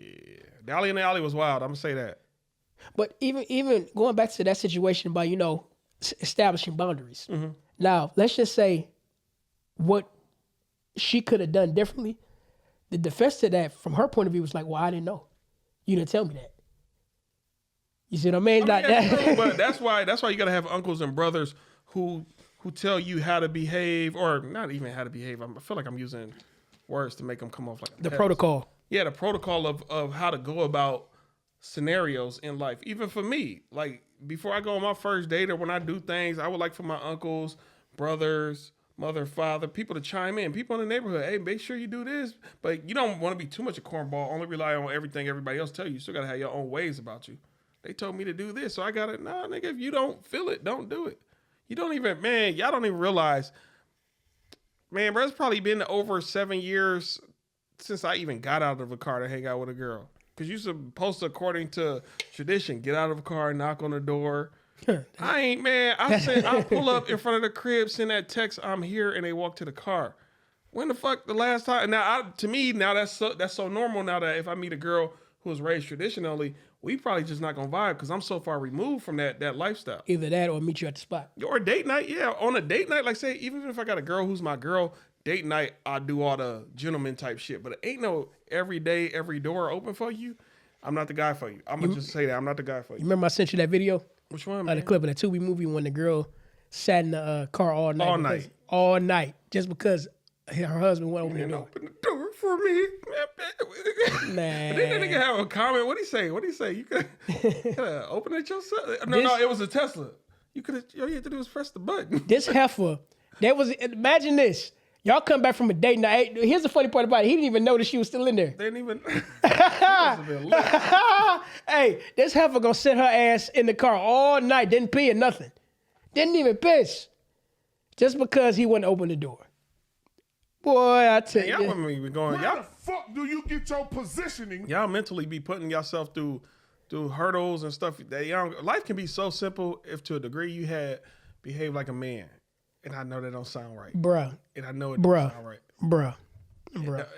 S2: Dolly in the alley was wild. I'm gonna say that.
S1: But even going back to that situation by establishing boundaries.
S2: Mm-hmm.
S1: Now let's just say what she could have done differently. The defense to that, from her point of view, was like, well, I didn't know. You didn't tell me that. You see what I mean?
S2: But that's why you gotta have uncles and brothers who tell you how to behave, or not even how to behave. I feel like I'm using words to make them come off like
S1: the protocol.
S2: Yeah, the protocol of how to go about scenarios in life. Even for me, like, before I go on my first date or when I do things, I would like for my uncles, brothers, mother, father, people to chime in. People in the neighborhood, hey, make sure you do this. But you don't want to be too much a cornball, only rely on everything everybody else tell you. You still got to have your own ways about you. They told me to do this, so I got it. Nah, nigga, if you don't feel it, don't do it. You don't even, man, y'all don't even realize, man, bro, it's probably been over 7 years since I even got out of a car to hang out with a girl. Because you're supposed to, according to tradition, get out of a car, knock on the door. I ain't, man. I pull up in front of the crib, send that text, I'm here, and they walk to the car. When the fuck the last time? Now, to me, now that's so normal now that if I meet a girl who was raised traditionally, we probably just not gonna vibe because I'm so far removed from that lifestyle.
S1: Either that or meet you at the spot.
S2: Or a date night, yeah. On a date night, like, say, even if I got a girl who's my girl, date night, I'll do all the gentleman type shit. But it ain't no every day, every door open for you. I'm not the guy for you. I'm gonna just say that. I'm not the guy for you.
S1: You remember I sent you that video?
S2: Which one, man?
S1: The clip of the Tubi movie when the girl sat in the car all night. All night. Just because her husband went over the door.
S2: Open the door for me.
S1: Man.
S2: Then that nigga have a comment. What'd he say? You could open it yourself. No, it was a Tesla. You could have, all you had to do was press the button.
S1: This heifer, imagine this. Y'all come back from a date night. Here's the funny part about it. He didn't even notice she was still in there.
S2: They didn't even.
S1: Hey, this heifer gonna sit her ass in the car all night. Didn't pee or nothing. Didn't even piss. Just because he wouldn't open the door. Boy, I tell you.
S2: Y'all women be going.
S3: Where the fuck do you get your positioning?
S2: Y'all mentally be putting yourself through hurdles and stuff. Life can be so simple if to a degree you had behaved like a man. And I know that don't sound right.
S1: Bruh.
S2: And I know it don't sound right.
S1: Bruh.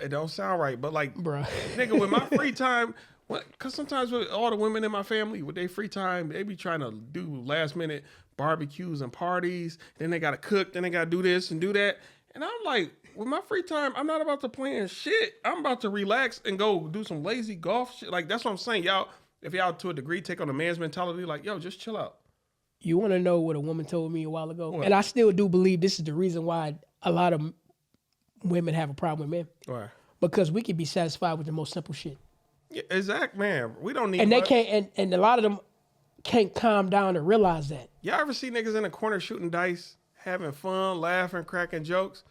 S2: It don't sound right. But like,
S1: bruh.
S2: Nigga, with my free time, because sometimes with all the women in my family, with their free time, they be trying to do last minute barbecues and parties. Then they got to cook. Then they got to do this and do that. And I'm like, with my free time, I'm not about to plan shit. I'm about to relax and go do some lazy golf shit. Like, that's what I'm saying. Y'all, if y'all to a degree take on a man's mentality, like, yo, just chill out.
S1: You want to know what a woman told me a while ago?
S2: What?
S1: And I still do believe this is the reason why a lot of women have a problem with men
S2: Why?
S1: because we can be satisfied with the most simple shit,
S2: Yeah, exact, man. We don't need.
S1: and they
S2: much.
S1: can't. And a lot of them can't calm down and realize that.
S2: Y'all ever see niggas in the corner shooting dice, having fun, laughing, cracking jokes?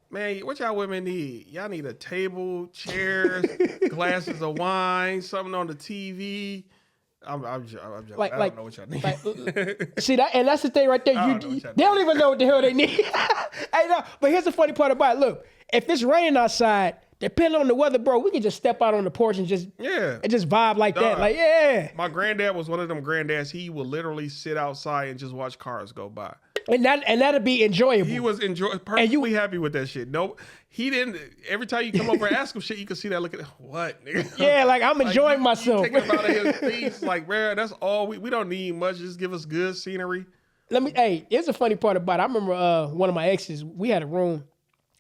S2: Man, what y'all women need? Y'all need a table, chairs, glasses of wine, something on the TV. I'm joking. I don't know what y'all need.
S1: See that, and that's the thing right there.
S2: I don't know what y'all
S1: They don't even know what the hell they need. Hey, no, but here's the funny part about it. Look, if it's raining outside, depending on the weather, bro, we can just step out on the porch and just vibe like that. Like, yeah.
S2: My granddad was one of them granddads. He would literally sit outside and just watch cars go by.
S1: And that'd be enjoyable.
S2: He was perfectly happy with that shit. No, he didn't. Every time you come over and ask him shit, you can see that look at what, nigga.
S1: Yeah, like I'm enjoying myself.
S2: Taking him out of his face, like, man, that's all we don't need much. Just give us good scenery.
S1: Here's the funny part about it. I remember one of my exes, we had a room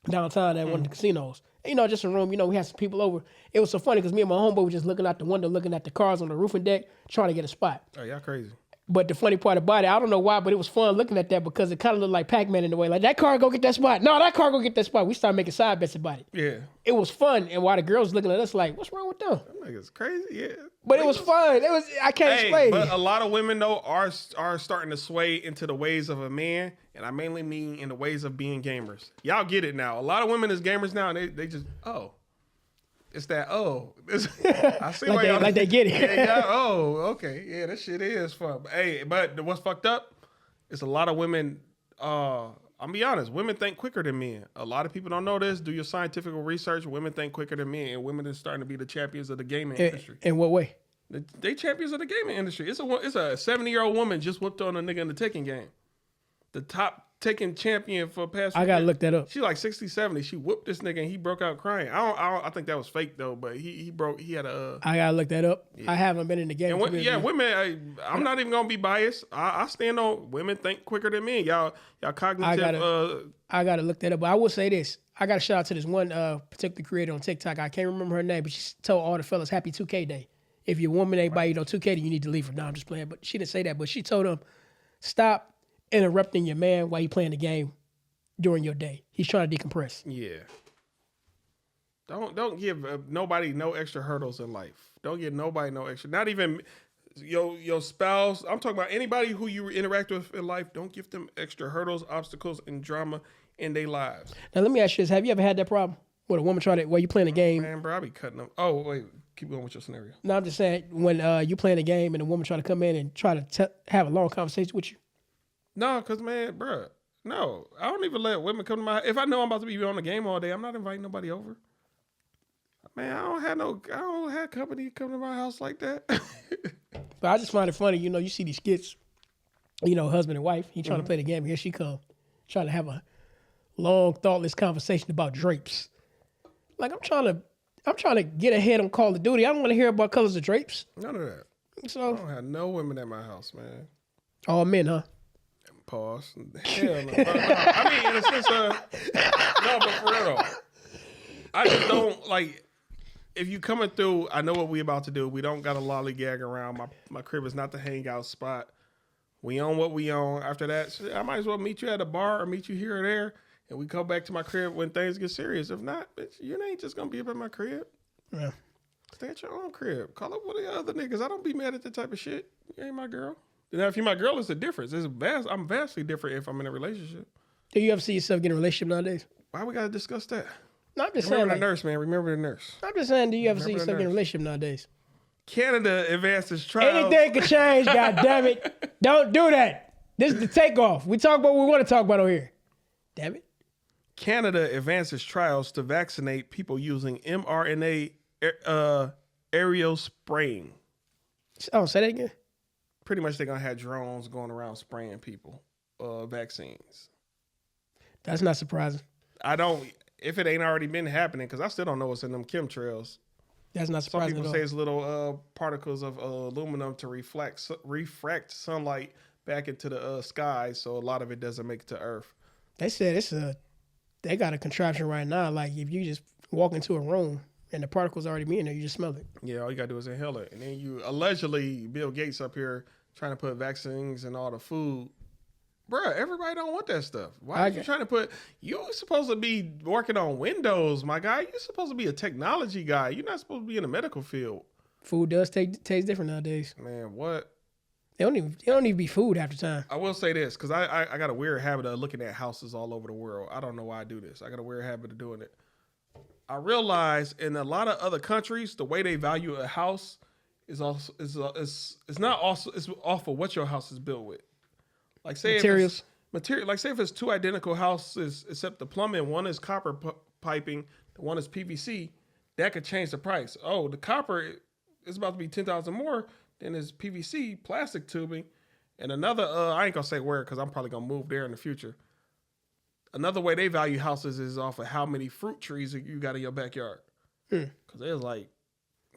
S1: downtown at one of the casinos. You know, just a room, we had some people over. It was so funny because me and my homeboy were just looking out the window, looking at the cars on the roofing deck, trying to get a spot.
S2: Oh, y'all crazy.
S1: But the funny part about it, I don't know why, but it was fun looking at that because it kind of looked like Pac-Man in a way. Like, that car go get that spot. No, that car go get that spot. We started making side bets about it.
S2: Yeah.
S1: It was fun. And while the girls looking at us like, what's wrong with them?
S2: That nigga's crazy, yeah.
S1: But it was fun. I can't explain
S2: but
S1: it.
S2: a lot of women, though, are starting to sway into the ways of a man. And I mainly mean in the ways of being gamers. Y'all get it now. A lot of women is gamers now, and they just, it's that, I see
S1: like they get it.
S2: Yeah, okay. Yeah, that shit is fun. But what's fucked up is a lot of women, I'll be honest, women think quicker than men. A lot of people don't know this. Do your scientific research. Women think quicker than men, and women are starting to be the champions of the gaming industry.
S1: In what way?
S2: They champions of the gaming industry. It's a 70-year-old woman just whooped on a nigga in the Tekken game. The top Tekken champion for past.
S1: I gotta look that up.
S2: She like 60, 70. She whooped this nigga and he broke out crying. I think that was fake though, but he had a.
S1: I gotta look that up. Yeah. I haven't been in the game.
S2: And women. I'm not even gonna be biased. I stand on women think quicker than men. Y'all cognitive.
S1: I gotta look that up. But I will say this. I got to shout out to this one particular creator on TikTok. I can't remember her name, but she told all the fellas Happy 2K Day. If your woman ain't buy you no 2K, then you need to leave her. No, I'm just playing. But she didn't say that. But she told them, stop interrupting your man while you playing the game during your day. He's trying to decompress.
S2: Yeah. Don't give nobody no extra hurdles in life. Don't give nobody no extra. Not even your spouse. I'm talking about anybody who you interact with in life. Don't give them extra hurdles, obstacles, and drama in their lives.
S1: Now let me ask you this: have you ever had that problem with a woman while you playing a game?
S2: Man, bro, I be cutting them. Oh wait, keep going with your scenario.
S1: No, I'm just saying when you playing a game and a woman trying to come in and try to have a long conversation with you.
S2: No, because, man, bro, no. I don't even let women come to my house. If I know I'm about to be on the game all day, I'm not inviting nobody over. Man, I don't have company come to my house like that.
S1: But I just find it funny, you see these skits, husband and wife, he trying to play the game, here she come, trying to have a long, thoughtless conversation about drapes. Like, I'm trying to get ahead on Call of Duty. I don't want to hear about colors of drapes.
S2: None of that.
S1: So
S2: I don't have no women at my house, man.
S1: All men, huh?
S2: Pause. Hell no. I mean, in a sense, no, but for real though, I just don't like. If you coming through, I know what we about to do. We don't got a lollygag around. My crib is not the hangout spot. We own what we own. After that, I might as well meet you at a bar or meet you here or there, and we come back to my crib when things get serious. If not, bitch, you ain't just gonna be up at my crib.
S1: Yeah.
S2: Stay at your own crib. Call up one of the other niggas. I don't be mad at that type of shit. You ain't my girl. Now, if you're my girl, it's a difference. I'm vastly different if I'm in a relationship.
S1: Do you ever see yourself getting a relationship nowadays?
S2: Why we gotta discuss that?
S1: No, I'm just
S2: Remember
S1: saying.
S2: the nurse, man. Remember the nurse.
S1: I'm just saying, do you ever see yourself getting a relationship nowadays?
S2: Canada advances trials.
S1: Anything could change, God damn it. Don't do that. This is the takeoff. We talk about what we want to talk about over here. Damn it.
S2: Canada advances trials to vaccinate people using mRNA aerial spraying.
S1: Oh, say that again.
S2: Pretty much they're going to have drones going around spraying people vaccines.
S1: That's not surprising.
S2: If it ain't already been happening, because I still don't know what's in them chemtrails.
S1: That's not
S2: Some
S1: surprising.
S2: people say it's little particles of aluminum to refract sunlight back into the sky, so a lot of it doesn't make it to Earth.
S1: They said they got a contraption right now. Like if you just walk into a room and the particles already be in there, you just smell it.
S2: Yeah, all you gotta do is inhale it, and then you allegedly Bill Gates up here trying to put vaccines in all the food bruh, everybody don't want that stuff. Why are you trying to put? You supposed to be working on Windows, my guy. You're supposed to be a technology guy. You're not supposed to be in the medical field.
S1: Food does taste different nowadays.
S2: Man, what?
S1: It don't even be food half the time.
S2: I will say this, because I got a weird habit of looking at houses all over the world. I don't know why I do this. I got a weird habit of doing it. I realize in a lot of other countries, the way they value a house is also it's not also it's off of what your house is built with. Like say
S1: Materials.
S2: Like say if it's two identical houses except the plumbing, one is copper piping, the one is PVC, that could change the price. Oh, the copper is about to be 10,000 more than this PVC plastic tubing, and another I ain't gonna say where because I'm probably gonna move there in the future. Another way they value houses is off of how many fruit trees you got in your backyard. Because there's like,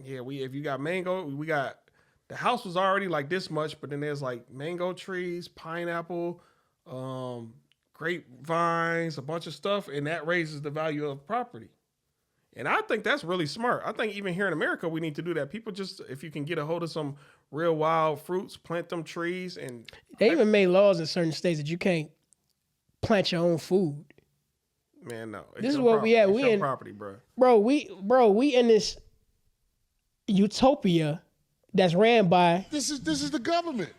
S2: yeah, if you got mango, we got the house was already like this much, but then there's like mango trees, pineapple, grapevines, a bunch of stuff, and that raises the value of property. And I think that's really smart. I think even here in America, we need to do that. People just, if you can get a hold of some real wild fruits, plant them trees, and
S1: they even made laws in certain states that you can't plant your own food.
S2: Man, no.
S1: This is what we at. We in
S2: property, bro.
S1: We in this utopia that's ran by.
S3: This is the government.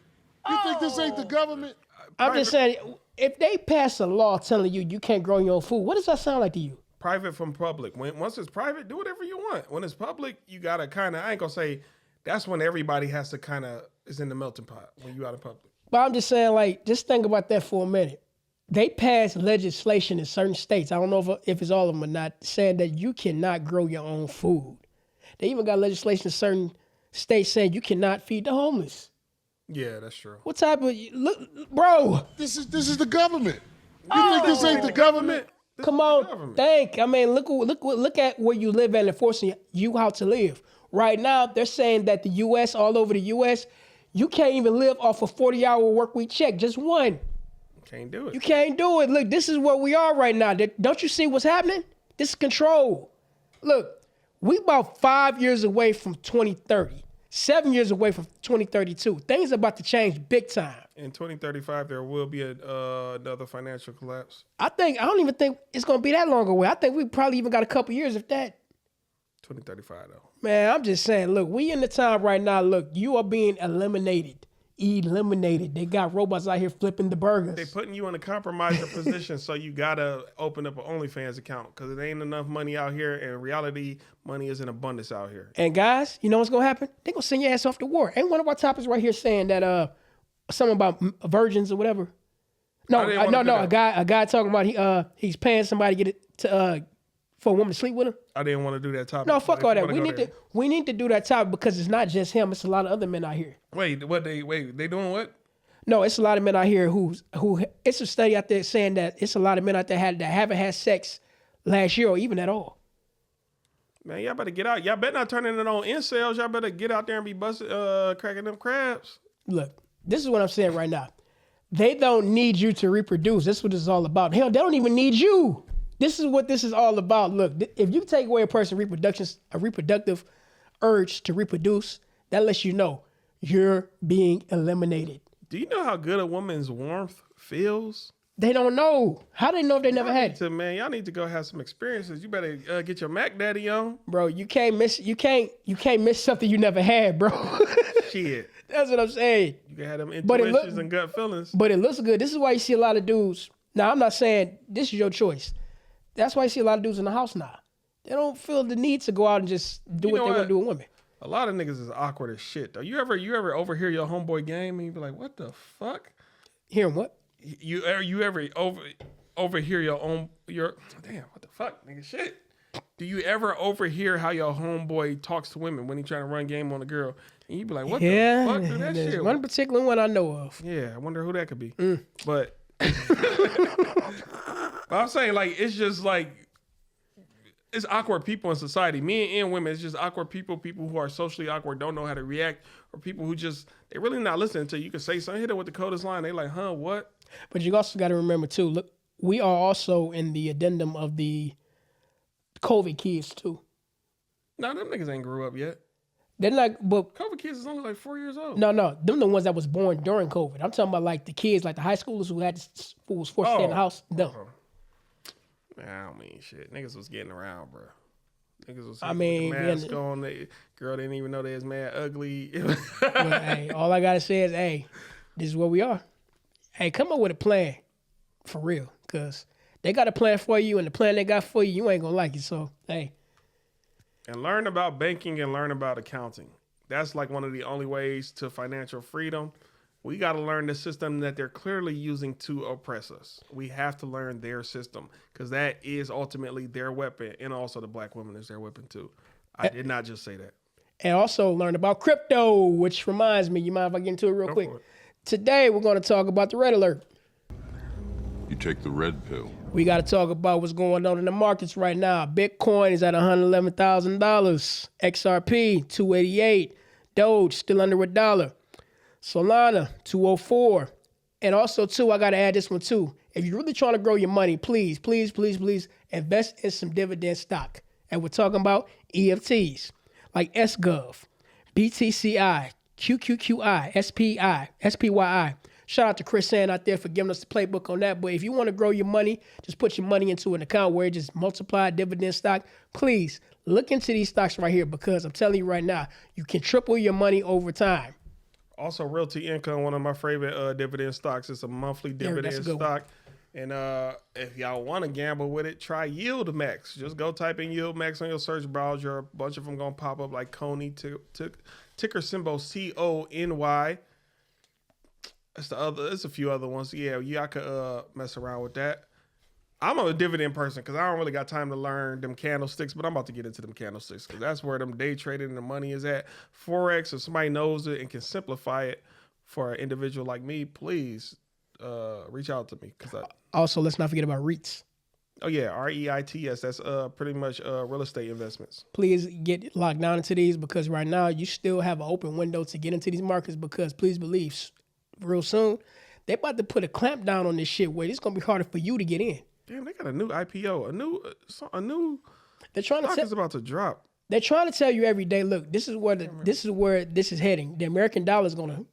S3: You think this ain't the government?
S1: I'm just saying, if they pass a law telling you can't grow your own food, what does that sound like to you?
S2: Private from public. Once it's private, do whatever you want. When it's public, you gotta kind of. I ain't gonna say that's when everybody has to kind of is in the melting pot when you out in public.
S1: But I'm just saying, like, just think about that for a minute. They passed legislation in certain states. I don't know if it's all of them or not, saying that you cannot grow your own food. They even got legislation in certain states saying you cannot feed the homeless.
S2: Yeah, that's true.
S1: What type of look, bro?
S3: This is the government. You think this ain't the government?
S1: Come on, think. I mean, look at where you live and enforcing you how to live. Right now, they're saying that the U.S., all over the U.S., you can't even live off a 40-hour work week check, just one.
S2: Can't do it.
S1: You can't do it. Look, this is where we are right now. Don't you see what's happening? This is control. Look, we about 5 years away from 2030, 7 years away from 2032. Things are about to change big time.
S2: In 2035, there will be another financial collapse.
S1: I don't even think it's going to be that long away. I think we probably even got a couple years if that.
S2: 2035, though.
S1: Man, I'm just saying, look, we in the time right now, look, you are being eliminated. They got robots out here flipping the burgers.
S2: They putting you in a compromising position, so you got to open up an OnlyFans account because it ain't enough money out here. And in reality, money is in abundance out here.
S1: And guys, you know what's going to happen? They're going to send your ass off to war. Ain't one of our topics right here saying that something about virgins or whatever? No, a guy talking about he's paying somebody to get it to for a woman to sleep with him.
S2: I didn't want to do that topic.
S1: No, fuck all that. We need to do that topic because it's not just him. It's a lot of other men out here.
S2: Wait, they doing what?
S1: No, it's a lot of men out here who it's a study out there saying that it's a lot of men out there that haven't had sex last year or even at all.
S2: Man, y'all better get out. Y'all better not turn it on incels. Y'all better get out there and be busting, cracking them crabs.
S1: Look, this is what I'm saying right now. They don't need you to reproduce. This is what this is all about. Hell, they don't even need you. This is what this is all about. Look, if you take away a person's reproductive urge to reproduce, that lets you know you're being eliminated.
S2: Do you know how good a woman's warmth feels?
S1: They don't know. How do they know if they never had it?
S2: Man, y'all need to go have some experiences. You better get your Mac Daddy on.
S1: Bro, you can't miss something you never had, bro.
S2: Shit.
S1: That's what I'm saying.
S2: You can have them intuitions and gut feelings.
S1: But it looks good. This is why you see a lot of dudes. Now, I'm not saying this is your choice. That's why you see a lot of dudes in the house now. They don't feel the need to go out and just do what they want to do with women.
S2: A lot of niggas is awkward as shit, though. You ever overhear your homeboy game and you be like, what the fuck?
S1: Hear him what?
S2: You ever overhear your damn, what the fuck, nigga, shit? Do you ever overhear how your homeboy talks to women when he trying to run game on a girl? And you be like, what the fuck do that shit?
S1: One particular one I know of.
S2: Yeah, I wonder who that could be. But I'm saying, like, it's just like, it's awkward people in society. Men and women, it's just awkward people who are socially awkward, don't know how to react, or people who just, they really not listening to you. You can say something, hit them with the coldest line. They like, huh, what?
S1: But you also got to remember, too, look, we are also in the addendum of the COVID kids, too.
S2: No, them niggas ain't grew up yet.
S1: They're not, but
S2: COVID kids is only like 4 years old.
S1: no, them the ones that was born during COVID. I'm talking about like the kids, like the high schoolers who was forced to stay in the house. No.
S2: Man, I don't mean shit. Niggas was getting around, bro. Niggas was
S1: I mean,
S2: with the mask on. Girl didn't even know they was mad ugly.
S1: But, hey, all I gotta say is, hey, this is where we are. Hey, come up with a plan, for real, cause they got a plan for you, and the plan they got for you, you ain't gonna like it. So, hey,
S2: And learn about banking and learn about accounting. That's like one of the only ways to financial freedom. We got to learn the system that they're clearly using to oppress us. We have to learn their system because that is ultimately their weapon. And also the black woman is their weapon too. I did not just say that.
S1: and also learn about crypto, which reminds me, you mind if I get into it real quick?
S2: for it.
S1: Today we're gonna talk about the red alert.
S5: You take the red pill.
S1: We got to talk about what's going on in the markets right now. Bitcoin is at $111,000. XRP 288. Doge still under $1. Solana 204. And also too, I got to add this one too. If you're really trying to grow your money, please invest in some dividend stock. And we're talking about EFTs like SGov, BTCI, QQQI, SPI, SPYI. Shout out to Chris Sand out there for giving us the playbook on that. But if you want to grow your money, just put your money into an account where it just multiply dividend stock. Please look into these stocks right here because I'm telling you right now, you can triple your money over time.
S2: Also, Realty Income, one of my favorite dividend stocks. It's a monthly dividend stock. And if y'all want to gamble with it, try Yield Max. Just go type in Yield Max on your search browser. A bunch of them going to pop up like Coney, ticker symbol CONY. It's a few other ones. Yeah, y'all could mess around with that. I'm a dividend person because I don't really got time to learn them candlesticks, but I'm about to get into them candlesticks because that's where them day trading and the money is at. Forex, if somebody knows it and can simplify it for an individual like me, please reach out to me.
S1: Also, let's not forget about REITs.
S2: Oh, yeah, REITs. That's pretty much real estate investments.
S1: Please get locked down into these because right now you still have an open window to get into these markets because please believe, real soon, they about to put a clamp down on this shit where it's going to be harder for you to get in.
S2: Damn, they got a new IPO, a new
S1: They're trying
S2: stock
S1: to
S2: is about to drop.
S1: They're trying to tell you every day, look, this is where this is heading. The American dollar is going to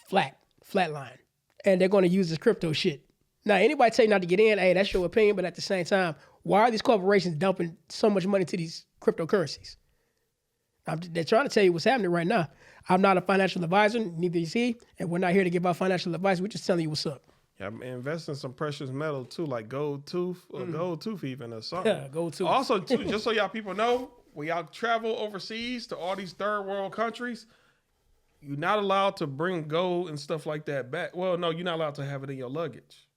S1: flatline, and they're going to use this crypto shit. Now, anybody tell you not to get in, hey, that's your opinion, but at the same time, why are these corporations dumping so much money to these cryptocurrencies? They're trying to tell you what's happening right now. I'm not a financial advisor, neither is he, and we're not here to give out financial advice. We're just telling you what's up.
S2: Yeah, invest in some precious metal too, like gold tooth or gold tooth even or something.
S1: Yeah, gold tooth.
S2: Also, too, just so y'all people know, when y'all travel overseas to all these third world countries, you're not allowed to bring gold and stuff like that back. Well, no, you're not allowed to have it in your luggage.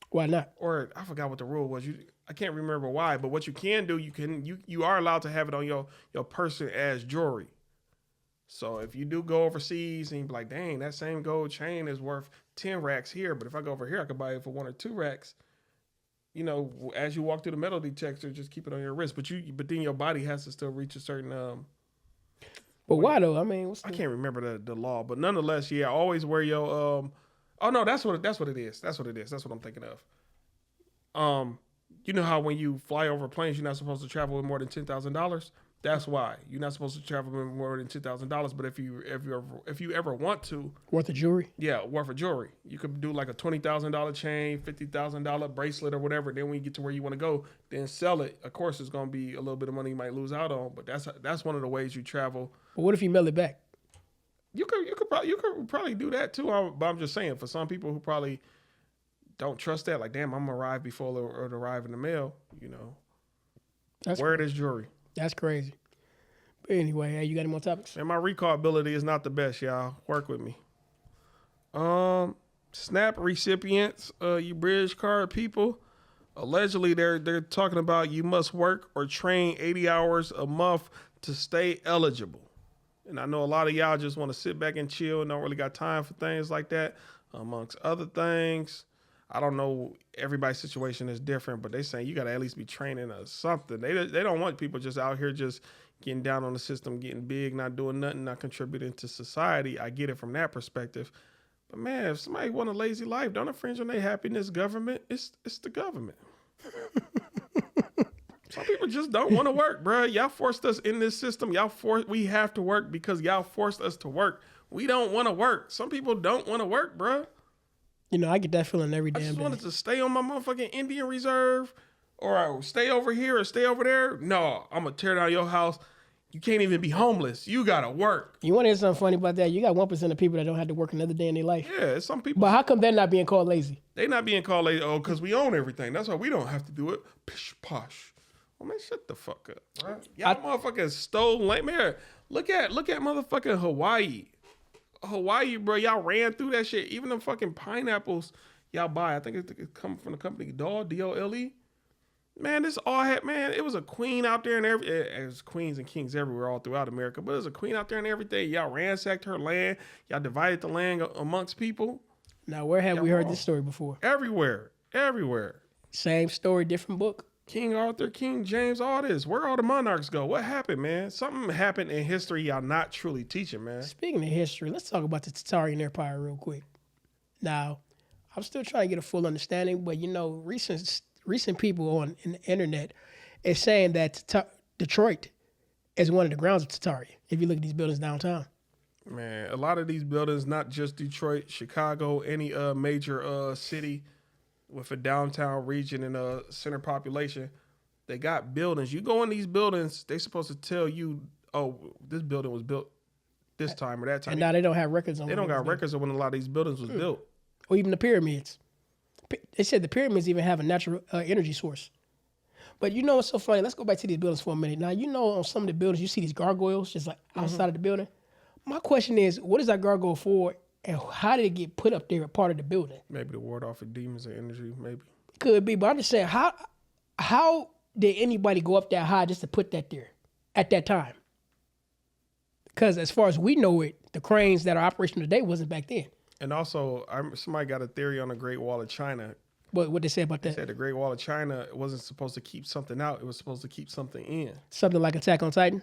S1: Why not?
S2: Or I forgot what the rule was. I can't remember why, but what you can do, you are allowed to have it on your person as jewelry. So if you do go overseas and you be like, dang, that same gold chain is worth 10 racks here, but if I go over here, I could buy it for 1 or 2 racks. You know, as you walk through the metal detector, just keep it on your wrist. But then your body has to still reach a certain.
S1: But why though? I mean,
S2: I can't remember the law, but nonetheless, yeah, always wear your. Oh no, that's what it is. That's what it is. That's what I'm thinking of. You know how when you fly over planes, you're not supposed to travel with more than $10,000. That's why you're not supposed to travel with more than $10,000. But if you ever want to,
S1: worth of jewelry.
S2: Yeah, worth of jewelry. You could do like a $20,000 chain, $50,000 bracelet, or whatever. Then when you get to where you want to go, then sell it. Of course, it's going to be a little bit of money you might lose out on, but that's one of the ways you travel.
S1: But what if you mail it back?
S2: You could probably do that too. But I'm just saying, for some people who probably don't trust that, like, damn, I'm gonna arrive before it arrive in the mail. You know, wear it as jewelry.
S1: That's crazy. But anyway, hey, you got any more topics?
S2: And my recall ability is not the best, y'all. Work with me. SNAP recipients, you bridge card people, allegedly they're talking about you must work or train 80 hours a month to stay eligible. And I know a lot of y'all just want to sit back and chill and don't really got time for things like that, amongst other things. I don't know, everybody's situation is different, but they saying you got to at least be training or something. They don't want people just out here just getting down on the system, getting big, not doing nothing, not contributing to society. I get it from that perspective. But man, if somebody want a lazy life, don't infringe on their happiness, government. It's the government. Some people just don't want to work, bro. Y'all forced us in this system. We have to work because y'all forced us to work. We don't want to work. Some people don't want to work, bro.
S1: You know, I get that feeling every
S2: I
S1: damn
S2: just
S1: day.
S2: wanted to stay on my motherfucking Indian reserve, or I stay over here or stay over there. No, I'm gonna tear down your house. You can't even be homeless. You gotta work.
S1: You want to hear something funny about that? You got 1% of people that don't have to work another day in their life.
S2: Yeah, some people.
S1: But how come they're not being called lazy?
S2: They not being called late. Oh, because we own everything. That's why we don't have to do it. Pish posh. Oh man, shut the fuck up, bro. Y'all motherfuckers stole land. Man, look at motherfucking Hawaii. Hawaii, bro. Y'all ran through that shit. Even them fucking pineapples y'all buy. I think it come from the company Dole, D-O-L-E. Man, this all had, man, it was a queen out there and there's queens and kings everywhere all throughout America, but there's a queen out there and everything. Y'all ransacked her land. Y'all divided the land amongst people.
S1: Now, where have we heard this story before?
S2: Everywhere.
S1: Same story, different book.
S2: King Arthur, King James, all this. Where all the monarchs go? What happened, man? Something happened in history y'all not truly teaching, man.
S1: Speaking of history, let's talk about the Tatarian Empire real quick. Now, I'm still trying to get a full understanding, but you know, recent people on in the internet is saying that Detroit is one of the grounds of Tataria. If you look at these buildings downtown,
S2: Man, a lot of these buildings, not just Detroit, Chicago, any major city with a downtown region and a center population, they got buildings. You go in these buildings, they supposed to tell you, oh, this building was built this time or that time.
S1: and now they don't have records on.
S2: They don't got records of when a lot of these buildings was built.
S1: Or even the pyramids. They said the pyramids even have a natural energy source. But you know what's so funny? Let's go back to these buildings for a minute. Now, you know on some of the buildings, you see these gargoyles just like outside of the building. My question is, what is that gargoyle for, and how did it get put up there, a part of the building?
S2: Maybe to ward off of demons or energy, maybe.
S1: Could be, but I'm just saying, how did anybody go up that high just to put that there at that time? Because as far as we know it, the cranes that are operational today wasn't back then.
S2: And also, somebody got a theory on the Great Wall of China.
S1: What they say about
S2: They
S1: that?
S2: said the Great Wall of China wasn't supposed to keep something out. It was supposed to keep something in.
S1: Something like Attack on Titan?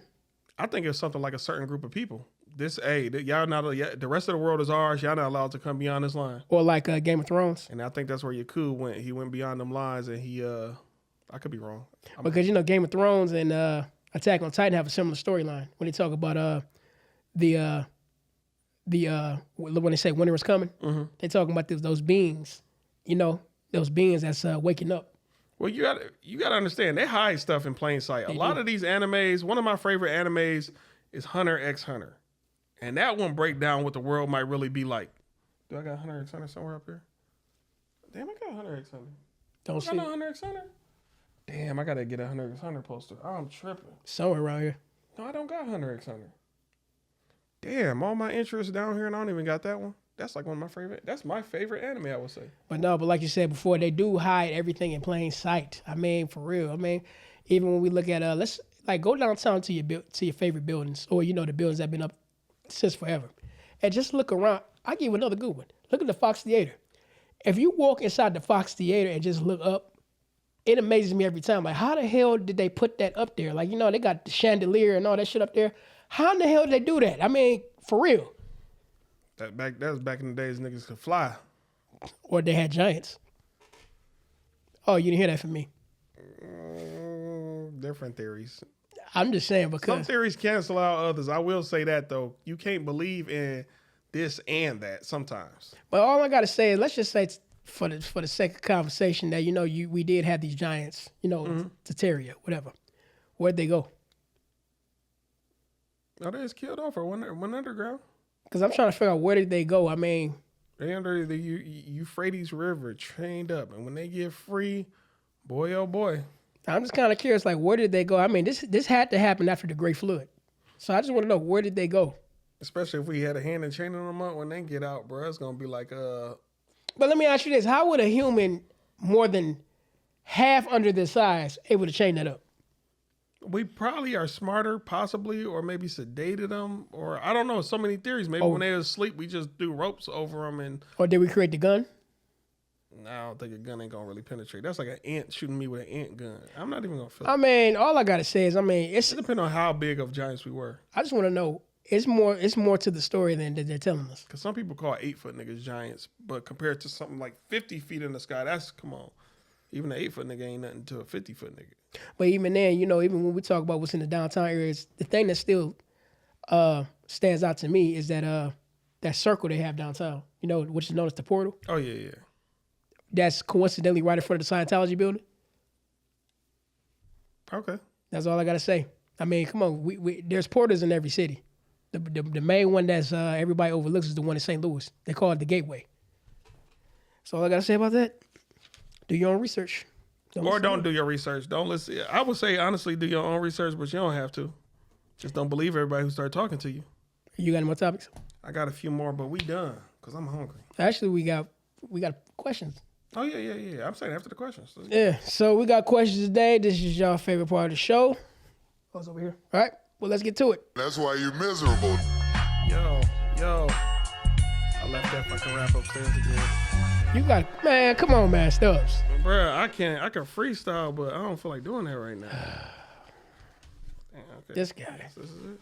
S2: I think it's something like a certain group of people. Y'all not, the rest of the world is ours. Y'all not allowed to come beyond this line.
S1: Or like Game of Thrones?
S2: And I think that's where Yaku went. He went beyond them lines, and I could be wrong.
S1: Because, you know, Game of Thrones and Attack on Titan have a similar storyline. When they talk about when they say winter is coming, they talking about those beings, you know, those beings that's waking up.
S2: Well, you gotta understand, they hide stuff in plain sight. A lot of these animes, one of my favorite animes is Hunter x Hunter. And that one break down what the world might really be like. Do I got Hunter x Hunter somewhere up here? Damn, I got Hunter x Hunter.
S1: Don't
S2: I
S1: see
S2: got no Hunter x Hunter? Damn, I gotta get a Hunter x Hunter poster. I'm tripping.
S1: somewhere around here.
S2: No, I don't got Hunter x Hunter. Damn, all my interests down here and I don't even got that one. That's like one of my favorite. That's my favorite anime, I would say.
S1: But like you said before, they do hide everything in plain sight. I mean, for real. I mean, even when we look at let's like go downtown to your favorite buildings, or you know the buildings that have been up since forever, and just look around. I give you another good one. Look at the Fox Theater. If you walk inside the Fox Theater and just look up, it amazes me every time. Like, how the hell did they put that up there? Like, you know, they got the chandelier and all that shit up there. How in the hell did they do that? I mean, for real.
S2: That was back in the days niggas could fly.
S1: Or they had giants. Oh, you didn't hear that from me.
S2: Different theories.
S1: I'm just saying
S2: Some
S1: because
S2: theories cancel out others. I will say that though. You can't believe in this and that sometimes.
S1: But all I gotta say is, let's just say for the sake of conversation that, you know, we did have these giants, you know, Tataria, whatever. Where'd they go?
S2: Oh, they just killed off or went underground.
S1: Because I'm trying to figure out where did they go. I mean,
S2: They under the Euphrates River, trained up, and when they get free, boy oh boy.
S1: I'm just kind of curious, like, where did they go? I mean, this had to happen after the Great Flood. So I just want to know, where did they go?
S2: Especially if we had a hand in chaining them up when they get out, bro. It's gonna be like
S1: But let me ask you this: how would a human more than half under their size able to chain that up?
S2: we probably are smarter, possibly, or maybe sedated them, or I don't know. So many theories. Maybe when they was asleep, we just threw ropes over them, and
S1: Or did we create the gun?
S2: I don't think a gun ain't gonna really penetrate. That's like an ant shooting me with an ant gun. I'm not even gonna feel.
S1: I mean, all I gotta say is, I mean,
S2: It depends on how big of giants we were.
S1: I just want to know. It's more to the story than that they're telling us.
S2: Because some people call 8-foot niggas giants, but compared to something like 50 feet in the sky, come on. Even an 8-foot nigga ain't nothing to a 50-foot nigga.
S1: But even then, even when we talk about what's in the downtown areas, the thing that still stands out to me is that that circle they have downtown, which is known as the Portal.
S2: Oh, yeah.
S1: That's coincidentally right in front of the Scientology building.
S2: Okay.
S1: That's all I got to say. I mean, come on. We there's portals in every city. The main one that's everybody overlooks is the one in St. Louis. They call it the Gateway. That's all I got to say about that. Do your own research.
S2: Don't do your research. Don't listen. I would say, honestly, do your own research, but you don't have to. Just don't believe everybody who started talking to you.
S1: You got any more topics?
S2: I got a few more, but we done because I'm hungry.
S1: Actually, we got questions.
S2: Oh, yeah. I'm saying after the questions.
S1: Yeah, so we got questions today. This is y'all favorite part of the show. Oh, it's over here. All right, well, let's get to it.
S3: That's why you're miserable.
S2: Yo. I left that fucking rap upstairs again.
S1: You got, man, come on, man, Stubbs.
S2: Bruh, I can freestyle, but I don't feel like doing that right now. Damn, okay.
S1: This guy.
S2: This is it?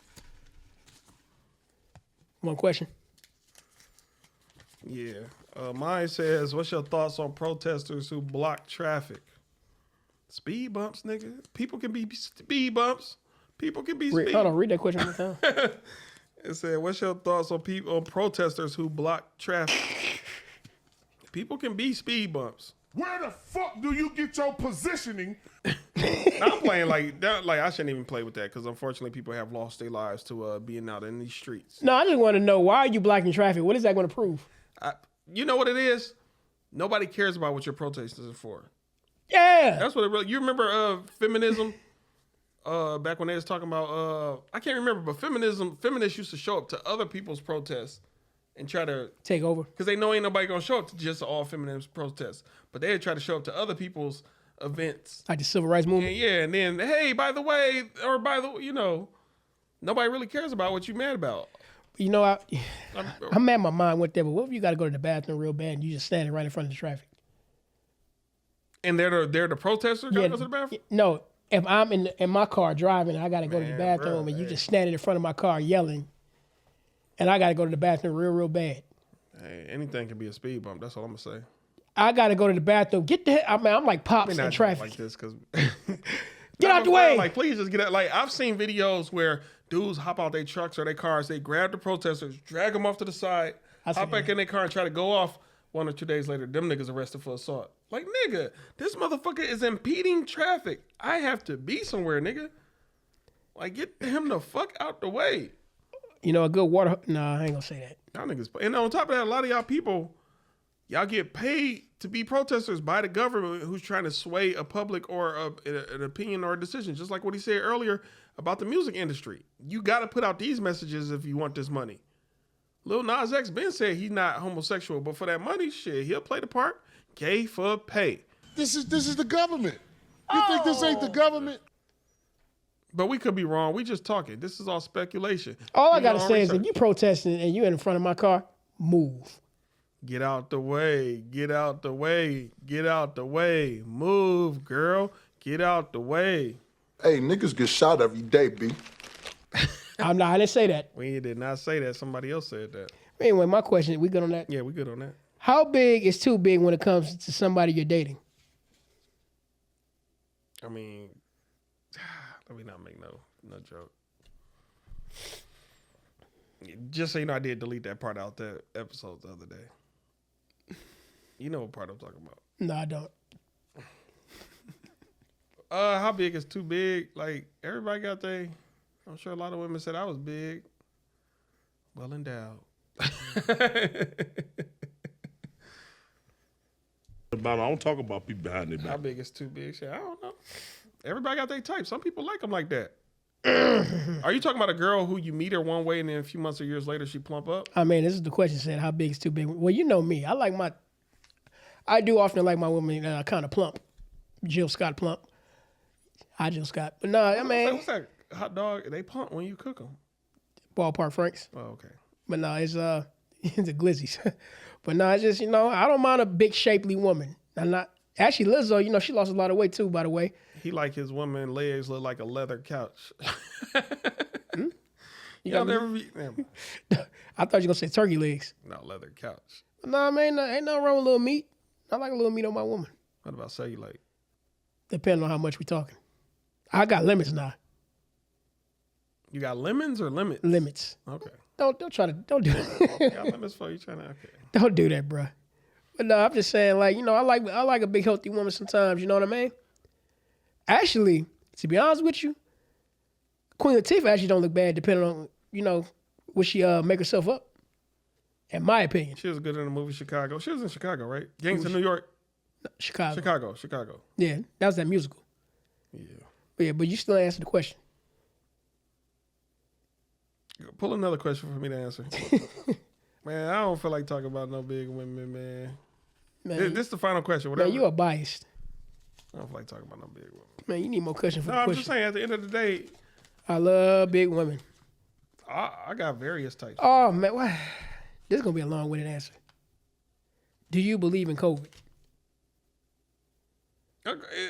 S1: One question.
S2: Yeah. Mine says, what's your thoughts on protesters who block traffic? Speed bumps, nigga. People can be speed bumps. People can be speed.
S1: Hold on, read that question one more time.
S2: It said, what's your thoughts on protesters who block traffic? People can be speed bumps.
S3: Where the fuck do you get your positioning?
S2: I'm playing like that. Like I shouldn't even play with that because unfortunately people have lost their lives to being out in these streets.
S1: No, I just want to know, why are you blocking traffic? What is that going to prove?
S2: You know what it is? Nobody cares about what your protesters are for.
S1: Yeah.
S2: That's what it really. You remember feminism? Back when they was talking about I can't remember, but feminists used to show up to other people's protests and try to
S1: take over
S2: because they know ain't nobody gonna show up to just all feminist protests, but they try to show up to other people's events,
S1: like the civil rights movement.
S2: And then hey, by the way, nobody really cares about what you mad about.
S1: I'm mad my mind went there, but what if you got to go to the bathroom real bad and you just standing right in front of the traffic?
S2: And they're the protester gotta go to the bathroom?
S1: No, if I'm in my car driving, I got to go to the bathroom, and you just standing in front of my car yelling, and I got to go to the bathroom real bad.
S2: Hey, anything can be a speed bump. That's all I'm gonna say.
S1: I got to go to the bathroom. I'm like Pops in traffic.
S2: Like this, because
S1: get out the way.
S2: Like, please just get out. Like, I've seen videos where dudes hop out their trucks or their cars, they grab the protesters, drag them off to the side, hop back in their car and try to go off. 1 or 2 days later, them niggas arrested for assault. Like, nigga, this motherfucker is impeding traffic. I have to be somewhere, nigga. Like, get him the fuck out the way.
S1: A good water. Nah, I ain't gonna say that.
S2: Y'all niggas. And on top of that, a lot of y'all people, y'all get paid to be protesters by the government who's trying to sway a public or an opinion or a decision. Just like what he said earlier about the music industry. You got to put out these messages if you want this money. Lil Nas X been said he's not homosexual, but for that money, shit, he'll play the part. Gay for pay.
S3: This is the government. You think this ain't the government?
S2: But we could be wrong. We just talking. This is all speculation.
S1: All I gotta say is, if you protesting and you in front of my car, move.
S2: Get out the way. Get out the way. Get out the way. Move, girl. Get out the way.
S6: Hey, niggas get shot every day, B.
S1: I didn't say that.
S2: We did not say that. Somebody else said that.
S1: Anyway, my question, we good on that?
S2: Yeah, we good on that.
S1: How big is too big when it comes to somebody you're dating?
S2: I mean, let me not make no joke. Just so you know, I did delete that part out that episode the other day. You know what part I'm talking about.
S1: No, I don't.
S2: How big is too big? Like, everybody got I'm sure a lot of women said I was big. Well endowed.
S7: I don't talk about people behind their
S2: How
S7: back.
S2: big is too big? Shit, I don't know. Everybody got their type. Some people like them like that. Are you talking about a girl who you meet her one way and then a few months or years later she plump up?
S1: I mean, this is the question said, how big is too big? Well, you know me. I do often like my women kind of plump. Jill Scott plump. Hi, Jill Scott. But no, I mean.
S2: What's that hot dog? They plump when you cook them.
S1: Ballpark Franks.
S2: Oh, okay.
S1: But no, it's the glizzies. But no, it's just, I don't mind a big, shapely woman. I'm not. Actually, Lizzo, she lost a lot of weight too, by the way.
S2: He like his woman legs look like a leather couch.
S1: Y'all
S2: never be.
S1: I thought you were going to say turkey legs.
S2: No, leather couch.
S1: No, I mean, ain't nothing wrong with a little meat. I like a little meat on my woman.
S2: What about cellulite?
S1: Depending on how much we talking. I got limits now.
S2: You got lemons or limits?
S1: Limits.
S2: Okay.
S1: Don't do it.
S2: You got limits for you trying to. Okay.
S1: Don't do that, bro. But no, I'm just saying, like, you know, I like a big healthy woman sometimes. You know what I mean? Actually, to be honest with you, Queen Latifah actually don't look bad, depending on, you know, would she make herself up? In my opinion,
S2: She was good in the movie Chicago. She was in Chicago, right? Gangs of New York.
S1: Chicago.
S2: Chicago.
S1: Yeah, that was that musical.
S2: Yeah.
S1: But you still answer the question.
S2: Pull another question for me to answer. Man, I don't feel like talking about no big women, man.
S1: Man,
S2: This is the final question. Whatever.
S1: man, you are biased.
S2: I don't feel like talking about no big women.
S1: Man, you need more questions for
S2: No,
S1: the
S2: I'm
S1: question.
S2: just saying. At the end of the day,
S1: I love big women.
S2: I got various types.
S1: Oh man, what? This is gonna be a long-winded answer. Do you believe in COVID?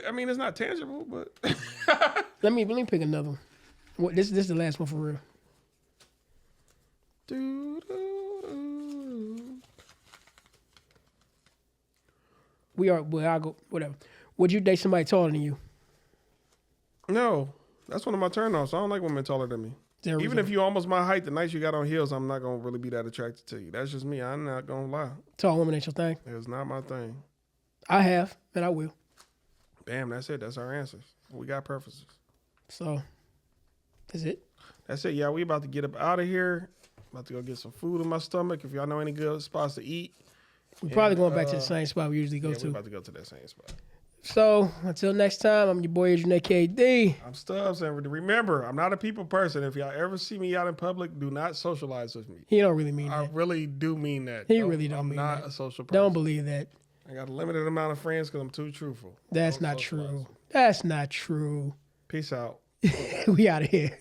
S2: I mean, it's not tangible, but
S1: Let me pick another one. This is the last one for real. I'll go, whatever. Would you date somebody taller than you?
S2: No, that's one of my turn-offs. I don't like women taller than me. Even if you almost my height, the nights you got on heels, I'm not gonna really be that attracted to you. That's just me. I'm not gonna lie.
S1: Tall woman ain't your thing.
S2: It's not my thing.
S1: I have, and I will.
S2: Damn, that's it. That's our answers. We got preferences.
S1: So, that's it.
S2: That's it. Yeah, we about to get up out of here. About to go get some food in my stomach. If y'all know any good spots to eat.
S1: We're probably going back to the same spot we usually go
S2: Yeah,
S1: to.
S2: we're about to go to that same spot.
S1: So, until next time, I'm your boy Adrian KD.
S2: I'm Stubbs, and remember, I'm not a people person. If y'all ever see me out in public, do not socialize with me.
S1: He don't really mean
S2: I
S1: that.
S2: really do mean that.
S1: He really don't
S2: I'm
S1: mean
S2: not
S1: that.
S2: a social person.
S1: Don't believe that.
S2: I got a limited amount of friends because I'm too truthful.
S1: That's
S2: Don't
S1: not
S2: socialize.
S1: true. That's not true.
S2: Peace out.
S1: We out of here.